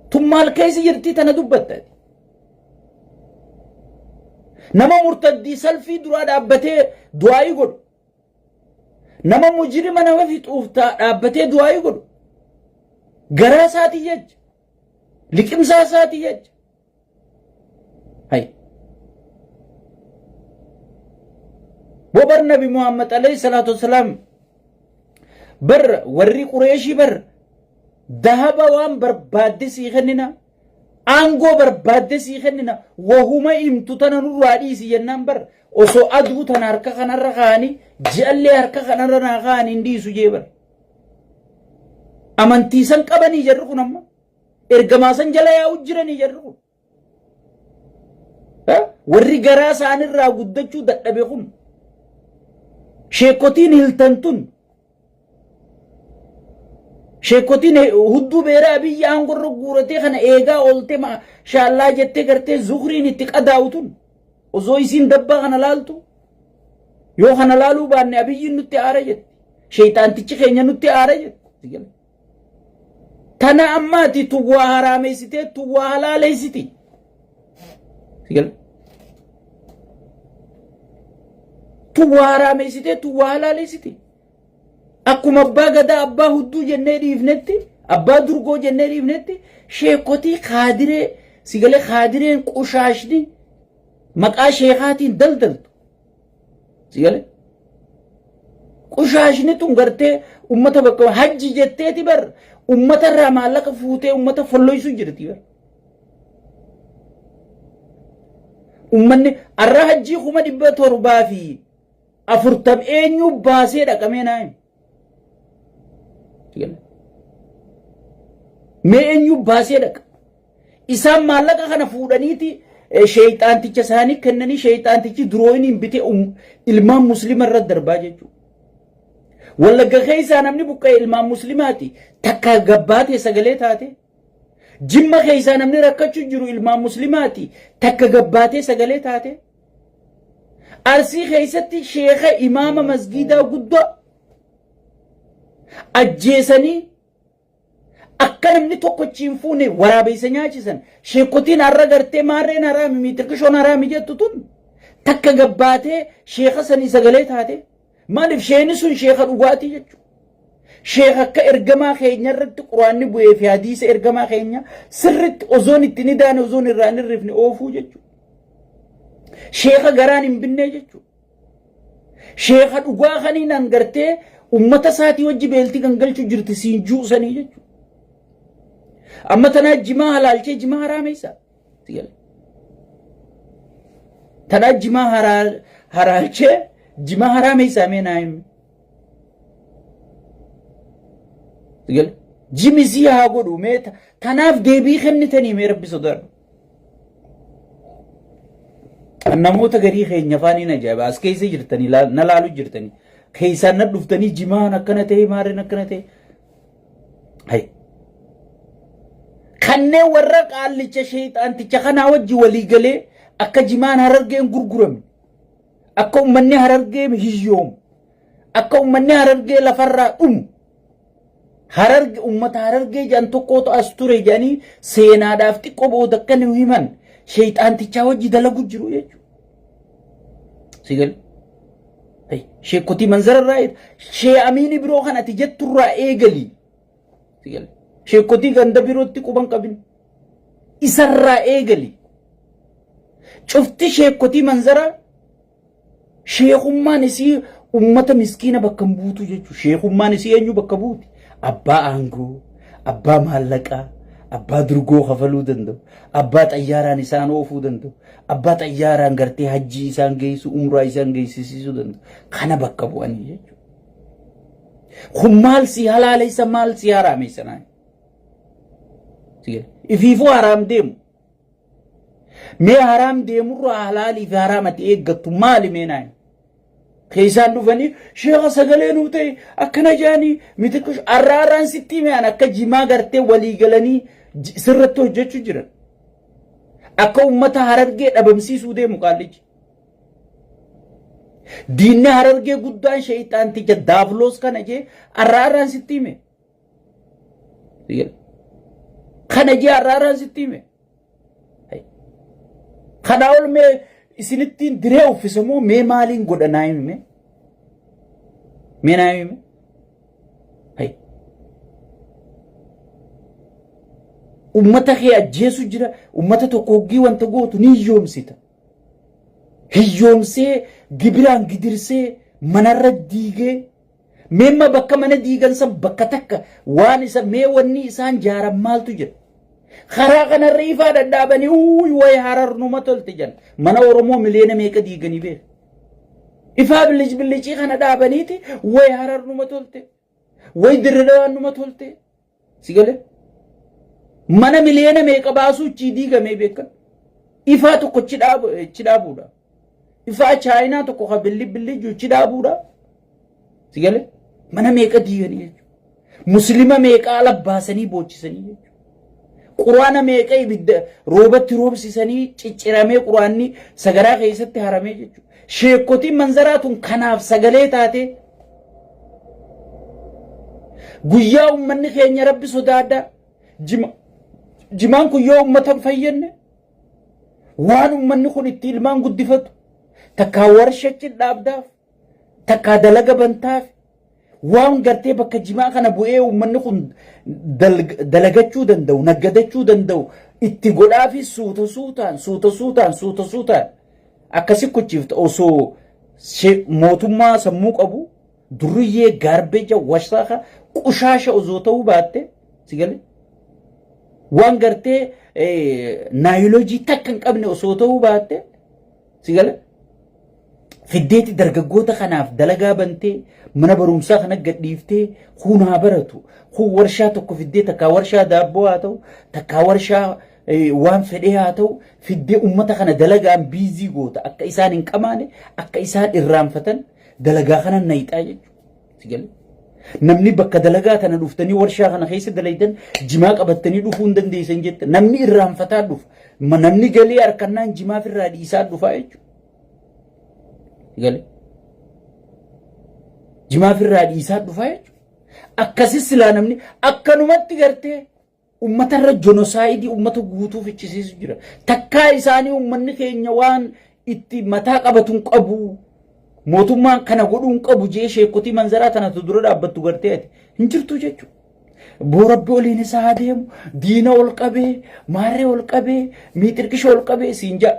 tun maal keessa jirtii tana dubbatta nama murtaddii salfii duraa dhaabbatee du'aayi godhu nama mujrima nama fixuuf dhaabbatee du'aayi godhu garaa isaatii jecha liqimsaa isaatii jecha hay bobar nabi muhammad alayhi salatu wassalam bar warri qureeshii bar dahaba waan barbaadde sii kennina angoo barbaadde sii kennina wahuma himtu tana nurraa dhiisi jennaan bar osoo aduu tana harka kanarra kaanii ji'allee harka kanarra naa kaanii hin dhiisu jee bar amantiisan qabanii jarri kun amma ergamaasan jala yaa'u jiranii jarri kun warri garaa isaanirraa guddachuu dadhabe kun sheekotiin hiltantun sheekotiin hudduu beeraa biyya aangorra guuratee kana eegaa oolte maashaallah jettee gartee zuhriin itti qadaa'utun osoo isiin dabbaa kana laaltu yoo kana laaluu baanne abiyyiin nutti aara jetti sheeyxaantichi keenya nutti aara jetti tana ammaati tuwwaa haraameessitee tuwwaa halaaleessiti tuwwaa haraameessitee tuwwaa halaaleessiti akkuma abbaa gadaa abbaa hudduu jennee dhiifnetti abbaa durgoo jennee dhiifnetti sheekotii khaadiree sigalee khaadireen qushaashni maqaa sheekaatiin daldaltu sigalee qushaashni tun gartee ummata bakka hajji jetteeti bar ummata irraa maallaqa fuutee ummata folloysuu jirti bar ummanni arra hajjii 740 eenyu baasee dhaqamee naayim mee eenyu baasee dhaqa isaan maallaqa kana fuudhaniiti sheeyxaanticha isaanii kennanii sheeyxaantichi durooyin bitee ilmaan muslima irra darbaa jechuudha. Wallagga keessaa namni buqqee ilmaan muslimaati takka gabbaatee sagalee taate jimma keessaa namni rakkachuu jiru ilmaan muslimaati takka gabbaatee sagalee taate arsii keessatti sheekha imaama masgiidaa guddaa ajjeesanii akka namni tokkochiin fuune waraabeysa nyaachisan sheekotiin har'a gartee maarreen haraami miitirkishoon haraami jettu tun takka gabbaatee sheekha sanii sagalee taate maaliif sheeni sun sheekha dhugaatii jechuudha. Sheekha akka ergamaa keenya irratti quraanni bu'ee fi hadiisa ergamaa keenya sirritti ozoon itti ni daane ozoon irraa ni rifne oofuu jechuudha. Sheekha garaan hin binne jechuudha. Sheekha dhugaa kaniinaan gartee ummata isaatii wajji beeltii kan galchuu jirti siin juusanii jechuudha. Amma tanaa jimaa halaalchee jimaa haraameessaa. Tanaa jimaa haraalchee jimaa haraameessaa meenaa himi. Jimisii haa godhu meeta tanaaf deebii kennitanii mee rabbi sodaadhu. Namoota garii keenya afaaniin ajaa'iba as keessa jirtanii na laaluu jirtanii keessaan na dhuftanii jimaan akkana ta'e maarreen akkana ta'e hay kanneen warra qaallicha sheexaanticha kanaa wajji walii galee akka jimaan Harargeen gurgurame akka ummanni Harargee hiyyoom akka ummanni Harargee lafarraa dhumu Hararge ummata Harargee jan tokkotu as ture jedhanii seenaadhaaf xiqqoo booda akka nu himan sheexaantichaa wajji dalagu jiru jechuudha. Sigal sheekotii manzararraa shee amiini biroo kan ati jetturraa eegali. Sigal sheekotii ganda birootti quban qabin isarraa eegali. Cufti sheekotii manzaraa sheekummaan isii ummata miskiina bakka buutu jechuudha. Sheekummaan isii eenyu bakka buuti? Abbaa aangoo, abbaa maallaqaa, abbaa durgoo kafaluu danda'u, abbaa xayyaaraan isaan oofuu danda'u, abbaa xayyaaraan gartee hajjii isaan geessu, umraa isaan geessisiisuu danda'u. Kana bakka bu'anii jechuudha. Kun maal si halaaleysa maal si haraameysa naan? Ifiifuu haraam deemu. Mee haraam deemurraa halaalii fi haraamati eeggattu maali mee naan? Keesaan dhufanii sheekha sagalee nuu ta'e akkana jaanii miti kush arraaraan sitti mee'an akka jimaa gartee walii galanii sirratti hojjechuu jiran. Akka ummata Harargee dhabamsiisuu deemu qaallichi. Diinni Harargee guddaan sheexaanticha daafloos kana jee arraaraan sitti mee. Kana jee arraaraan sitti mee. Kana ol mee isinittiin diree uffisamoo mee maaliin godhanaa hime? Mee naa hime? Hay. Ummata kee ajjeesu jira, ummata tokko hoggii wanta gootu ni hiyyoomsita. Hiyyoomsee gibiraan gidirsee manarra diigee meemma bakka mana diigansa bakka takka waan isa mee wanni isaan jaaran maaltu jira? Karaa kanarra ifaa dadhaabanii way Harar numa tolte jan mana Oromoo miliyoona meeqa diiganii beeku. Ifaa billicii kana dhaabaniiti way Harar numa tolte way Dirredawaan numa tolte si galee mana miliyoona meeqa baasuu chi diigamee beekan. Ifaa tokko chi dhaabuudha. Ifaa Chaayinaa tokko ka billi chi dhaabuudha si galee mana meeqa diiganii jechuudha. Muslima meeqa ala baasanii boochisanii jechuudha. Quraana meeqa ibidda roobatti roobsisanii cicciramee quraanni sagaraa keessatti haramee jechuudha. Sheekotiin manzaraatuun kanaaf sagalee taate guyyaa ummanni keenya rabbi sodaadhaa jimaan kun yoo ummatan fayyenne waan ummanni kun itti ilmaan guddifatu takkaa warshachi dhaabdaaf takkaa dalaga bantaaf waan gartee bakka jimaa kana bu'ee ummanni kun dalagachuu danda'u naggadachuu danda'u itti godhaafi suuta akkasi kuchiifta osoo mootummaa sammuu qabu duriyyee gaarbeja wasaaqa qushaasha osoo ta'uu baatte sigale waan gartee naayoloojii takka hin qabne osoo ta'uu baatte sigale fiddeeti dargaggoota kanaaf dalagaa bantee mana barumsaa kana gadhiiftee kunaa baratu kun warshaa tokko fiddee takkaa warshaa daabboo haa ta'u takkaa warshaa waan fedhee haa ta'u fiddee ummata kana dalagaan biizii goota akka isaan hin qamaane akka isaan irraanfatan dalagaa kana nayixaa jechuudha. Namni bakka dalagaa tana dhuftanii warshaa kana keessa dalaydan jimaa qabattanii dhufuu hin dandeessan jette namni irraanfataa dhufa namni galii harkannaan jimaaf irraa dhiisaa dhufaa jechuudha. Jimaaf irraa dhiisaa dhufaa jechuudha. Akkasis silaa namni akkanumatti gartee ummatarra jenosaayidii ummata guutuu fichisiisu jira. Takkaa isaanii ummanni keenya waan itti mataa qabatuun qabu mootummaan kana godhuun qabu jee sheekotii manzaraa tanatu dura dhaabbattu gartee ati hin jirtu jechuudha. Boorabbi oliin isaa deemu diina ol qabee maarree ol qabee miixirqisha ol qabee siin jaa.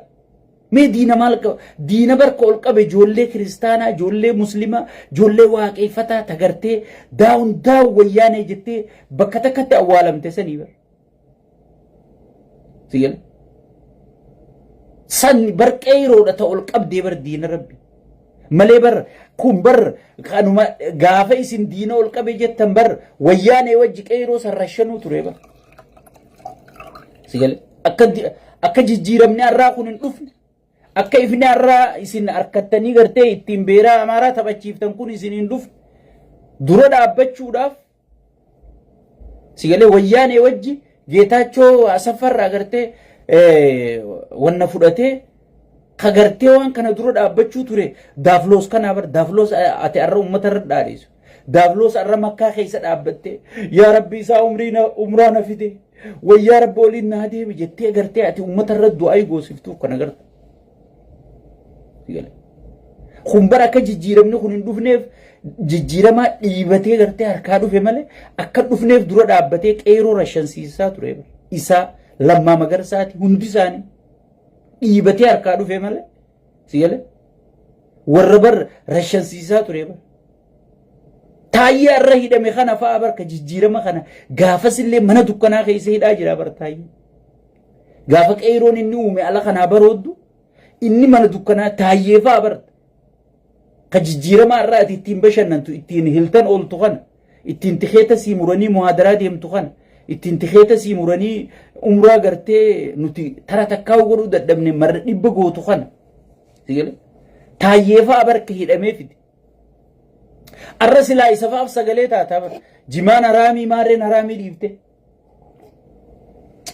Mee diina maal qaba? Diina barka ol qabe ijoollee kiristaanaa, ijoollee muslimaa, ijoollee waaqeffataa tagartee daawun wayyaanee jettee bakka takkatti awwaalamte sanii bar. Sigal. Sanni bar qeeroodha ta ol qabdee bar diina rabbi. Malee bar kun bar kanuma gaafa isin diina ol qabe jettan bar wayyaanee wajji qeeroo sarrashanuu ture bar. Sigal. Akka jijjiiramni har'aa kun hin dhufne. Akka ifni har'aa isin harkattanii gartee ittiin beeraa amaaraa taphachiiftan kun isin hin dhufne dura dhaabbachuudhaaf سيقالي وياني وجي جيتاچو أسفر أغرتي وانا فرأتي خغرتي وان كان درود أبچو توري دافلوس كان أبر دافلوس أتي أرى أمتر داريسو دافلوس أرى مكة خيسة أبتي يا ربي سا عمرانا فيدي ويا رب ولي نادي بجتي أغرتي أتي أمتر دعاي غوصفتو كان أغرت سيقالي خنبر أكا جيجيرمني خنين دوفنيف جيجيرما إيبتي غرتي أركادو في مالي أكا دوفنيف درود أبتي كيرو رشان سيسا توري إسا لما مگر ساتي هندي ساني إيبتي أركادو في مالي سيالي وربر رشان سيسا توري تايي الرهي دمي خانا فابر كجيجيرما خانا غافس اللي منا دكنا خيسي دا جرا بر تايي غافك ايرون النومي على خانا برودو إني منا دكنا تايي فابر كجيجيرما الرأتي اتين بشننتو اتين هلتن أولتو خانا اتين تخيتا سيموراني مهادرات يمتو خانا اتين تخيتا سيموراني umraa gartee nuti tara takkaa godhuu dadhabne marra dhibba gootu kana sigale taayyeefaa barka hidhamee fide arra silaa isa faaf sagalee taataa bar jimaan haraamii maarreen haraamii dhiifte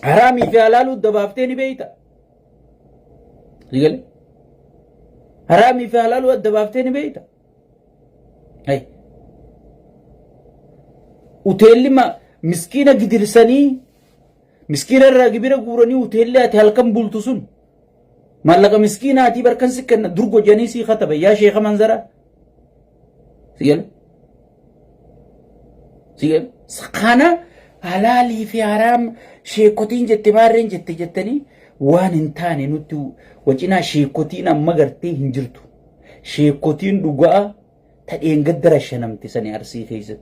haraamii fi halaaluu dabbaaftee ni beeyta sigale haraamii fi halaaluu dabbaaftee ni beeyta hay uteelli miskiina gidirsanii مسكينة الراجبيرة قوراني وتهلا تهلكم بولتوسون مالك مسكينة أتي بركان سكنا درجو جانيسي خطبة يا شيخ منظرة سيال سخانة حلالي في حرام شيكوتين جت مارين جتني وان انتاني نتو وجنا شيكوتين أما قرتي هنجرتو شيكوتين دقاء تدين قدر الشنم تساني أرسي خيزت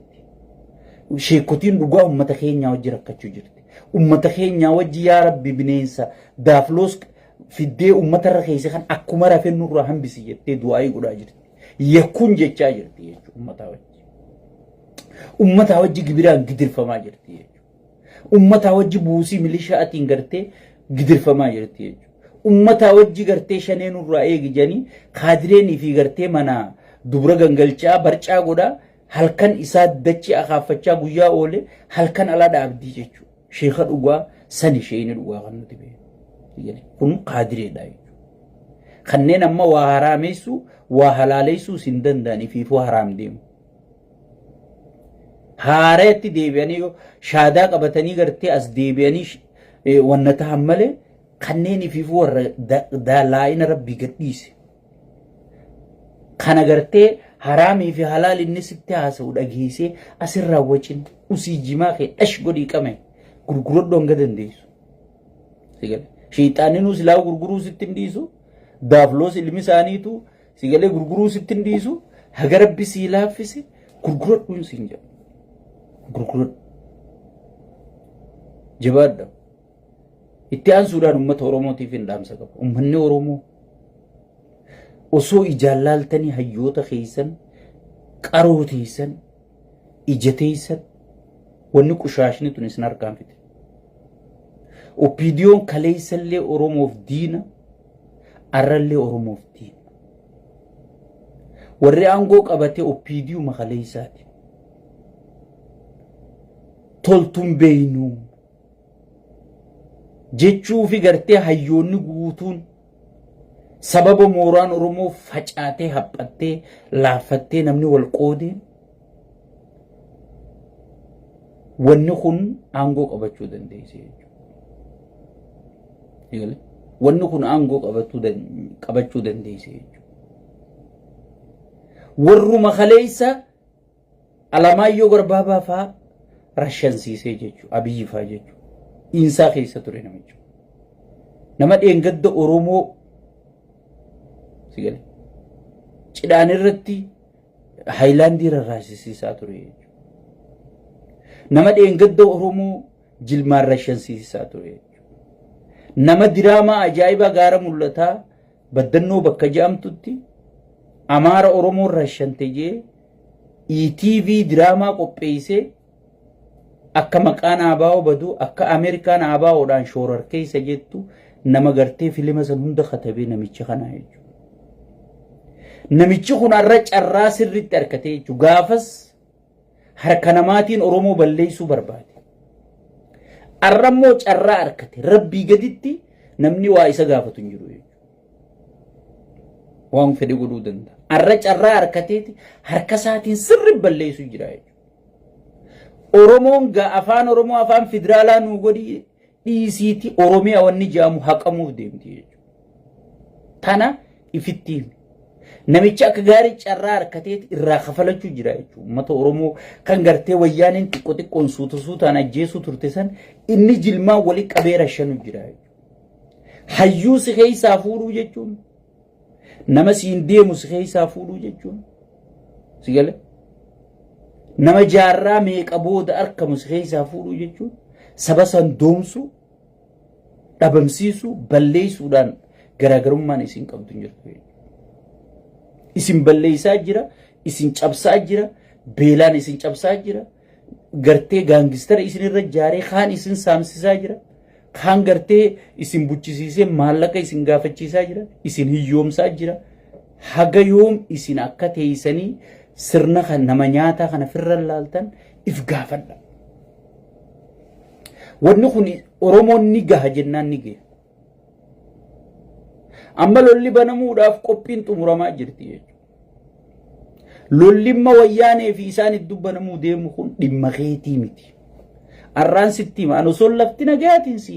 شيكوتين دقاء أمتخين يوجرك كتشجرت أمتخين يوجي يا ربي بنينسا دافلوس في الدي أمت الرخيسي خان أكما رافين نور رحم بسيجت دعائي قد أجرت يكون جيتشا جرت أمتا وجي قبران قدر فما جرت أمتا وجي بوسي مليشا أتين قرتي قدر فما جرت أمتا وجي قرتي شنين نور رأيك جاني خادريني في قرتي منا دبرا غنگلچا برچا قدا halkan isaa dachi akhaafachaa guyyaa oole halkan ala dhaabdii jechuudha sheekha dhugaa sani sheeyni dhugaa kan nuti beeknu kun qaadireedha jechuudha kanneen amma waa haraameessu waa halaaleysu sin danda'anii fi fuu haraam deemu haareetti deebi'anii shaadaa qabatanii gartee as deebi'anii wanna ta'an malee kanneen fi fuu warra daalaa'ina rabbii gadhiise kana gartee harami fi halal inni sitti haasa'u dhageessee asirraa wacin usii jimaa kee dhash godhii qame gurguroddoon gadandeessu sigale shayxaanni nus laa gurguruu sitti ndiisu daafloos ilmi isaaniitu sigale gurguruu sitti ndiisu haga rabbi sii laaffise gurgurodhuun siin jedhu gurgurod jabaadha itti aansuudhaan ummata oromootiif hin dhaamsa qaba ummanni oromoo osoo ijaallaltanii hayyoota keessan qaroo teessan ija teessan wanni qushaashni tun isin harkaan fite opiidiyoon kaleessallee oromoof diina arrallee oromoof diina warri aangoo qabatee opiidiyuu makaleessaati toltuun beeynuu jechuu fi gartee hayyoonni guutuun sababa mooraan oromoo facaatee haphattee laaffattee namni wal qoodeen wanni kun aangoo qabachuu dandeesse jechuudha. Wanni kun aangoo qabachuu dandeesse jechuudha. Warruma kaleessa Alamaayyoo Garbaabaa fa'aa rashansiisee jechuudha. Abiyyi fa'aa jechuudha. Insaa keessa ture namicha. Nama dheengadda Oromoo sigale cidhaan irratti haayilaandii rarraasisiisaa ture jechuudha. Nama dheengadda Oromoo jilmaan rashansiisaa ture jechuudha. Nama diraamaa ajaa'ibaa gaara mul'ataa baddannoo bakka jedhamtutti Amaara Oromoo rashante jee ETV diraamaa qopheessee akka maqaan ABO badu akka Ameerikaan ABO'dhaan shoorar keessa jettu nama gartee filima san hunda katabee namicha kana jechuudha. Namichi kun arra carraa sirriitti harkatee jechuudha. Gaafas harka namaatiin Oromoo balleessuu barbaade. arrammoo carraa harkate rabbii gaditti namni waa isa gaafatu hin jiru waan fedhi godhuu danda'a arra carraa harkateeti harka isaatiin sirri balleessu jira oromoon afaan oromoo afaan federaalaa nu godhi dhiisiiti oromiyaa wanni jaamu haqamuuf deemti tana ifitti namicha akka gaarii carraa harkateeti irraa kafalachuu jira uummata oromoo kan gartee wayyaaniin xiqqoon suutaan ajjeesuu turte san inni jilmaa walii qabee rashanu jira hayyuu si keessaa fuudhuu jechuun nama siin deemu si keessaa fuudhuu jechuun sigale nama jaarraa meeqa booda arkamu si keessaa fuudhuu jechuun saba san doomsu dhabamsiisu balleessuudhaan garaagarummaan isin qabdu jirtu isin balleessaa jira isin cabsaa jira beelaan isin cabsaa jira gartee gaangistara isin irra jaaree kaan isin saamsisaa jira kaan gartee isin buchisiisee maallaqa isin gaafachiisaa jira isin hiyyoomsaa jira haga yoom isin akka teeysanii sirna kan nama nyaataa kana firra laaltan if gaafadha wanni kun oromoon ni gaha jennaan ni gahe amma lolli banamuudhaaf qophiin xumuramaa jirti jechuudha lollimma wayyaanee fi isaan dubbanamuu deemu kun dhimma keetii miti arraan sitti maanu son lafti nagaatiin si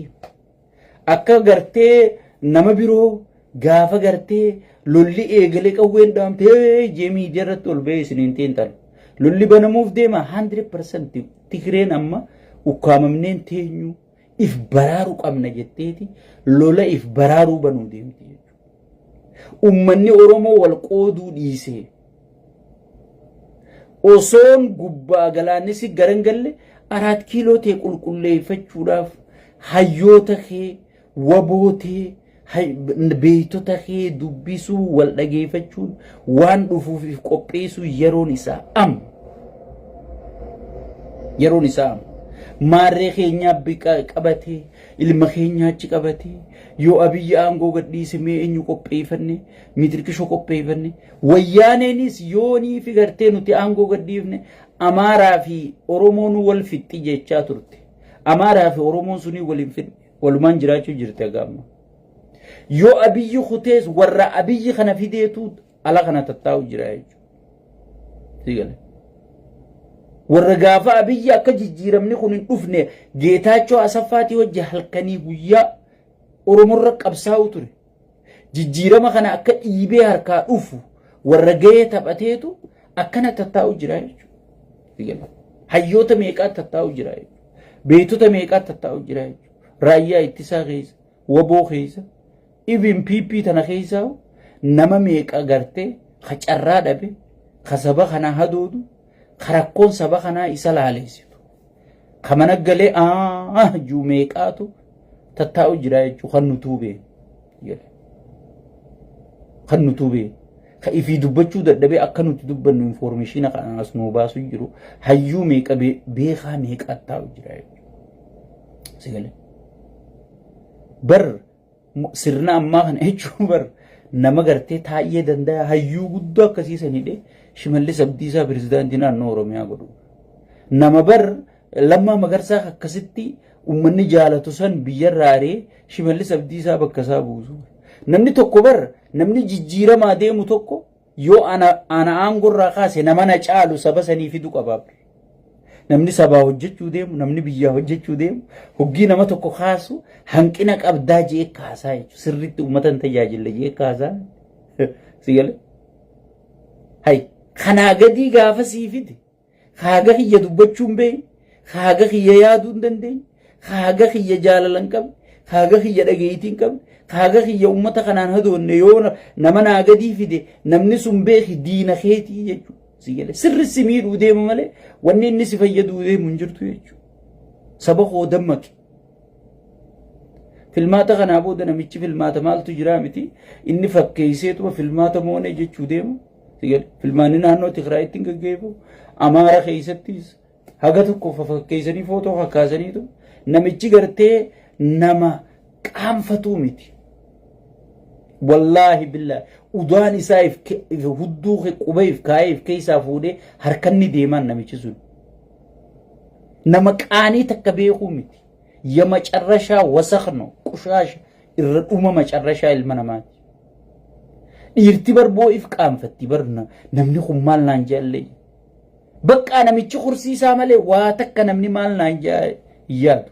akka gartee nama biroo gaafa gartee lolli eegalee qawween dhaamtee jeemii jarratti ol ba'ee isiniin teentan lolli banamuuf deema 100% Tigreen amma ukkaamamneen teenyu if baraaru qabna jetteeti lola if baraaruu banuu deemti ummanni oromoo wal qooduu dhiisee osoon gubbaa galaanisi garangalle 4 kiiloo ta'e qulqulleeffachuudhaaf hayyoota kee wabootee beeytota kee dubbisuu wal dhageeffachuun waan dhufuuf qopheessuu yeroon isaa maarree keenya qabatee ilma keenya achi qabatee yoo abiyyi aangoo gadhiise mee eenyu qopheeffanne mitirkisho qopheeffanne wayyaaneenis yoonii fi gartee nuti aangoo gadhiifne amaaraa fi oromoon wal fixxi jechaa turte amaaraa fi oromoon sunii waliin fixne walumaan jiraachuu jirte gaamma yoo abiyyi kutees warra abiyyi kana fideetu ala kana tattaa'u jira jechuudha warra gaafa abiyyi akka jijjiiramni kun hin dhufne geetaachoo asaffaati wajji halkanii guyyaa oromorra qabsaa'u ture jijjiirama kana akka dhiibee harkaa dhufu warra gahee taphateetu akkana tattaa'u jira jechuudha hayyoota meeqaa tattaa'u jira beeytota meeqaa tattaa'u jira raayyaa ittisaa keessa waboo keessa ibin piipii tana keessa nama meeqa gartee qacarraa dhabe kasaba kana hadoodu karakkoon saba kana isa laaleessitu kamana galee juu meeqaatu tattaa'u jira jechuudha kan nutuubee ka ifii dubbachuu dadhabee akka nuti dubbannu informationa kana as nuu baasu jiru hayyuu meeqa beekaa meeqa taa'u jira jechuudha bar sirna ammaa kana jechuun bar nama gartee taa'ee danda'a hayyuu guddoo akkasiisanidhe Shimallis Abdiisaa pirezidaantii naannoo Oromiyaa godhu nama bar Lammaa Magarsaa akkasitti ummanni jaalatu san biyyarraa aree Shimallis Abdiisaa bakka isaa buusu namni tokko bar namni jijjiiramaa deemu tokko yoo ana aangorraa kaase nama na caalu saba sanii fidu qabaab namni sabaa hojjechuu deemu namni biyyaa hojjechuu deemu hoggii nama tokko kaasu hanqina qabdaa jee kaasaa jechuudha sirriitti uummatan tajaajila jee kaasaa sigale hay kanaa gadii gaafa siifite kaaga kiyya dubbachuun bee kaaga kiyya yaaduu hin dandeenye kaaga kiyya jaalala hin qabne kaaga kiyya dhageettii hin qabne kaaga kiyya uummata kanaan hadoonne yoo nama naa gadii fide namni sun beeki diina keetii jechuudha sigale sirri si miidhuu deemu malee wanni inni si fayyaduu deemu hin jirtu jechuudha saba koo dammaqe filmaata kanaa booda namichi filmaata maaltu jiraa miti inni fakkeesseetuma filmaata moonee jechuu deemu filmaanni naannoo Tigraayitti gaggeeffamu Amaara keessattis haga tokko fakkeessanii footoo fakkaasaniitu namichi gartee nama qaanfatuu miti wallahi billahi udaan isaa hudduu qubeef kaayef keessaa fuudhee harkanni deeman namichi sun nama qaanii takka beekuu miti የመጨረሻ ወሰኽ ነው ቁሻሽ ኢርዱማ መጨረሻ ኢልመነማት ኢርቲ በርቦ ኢፍቃንፈቲ በርና ነምኒ ኹማል ናንጃለ በቃ ነምቺ ኩርሲ ሳመለ ዋተከ ነምኒ ማል ናንጃ ይያቱ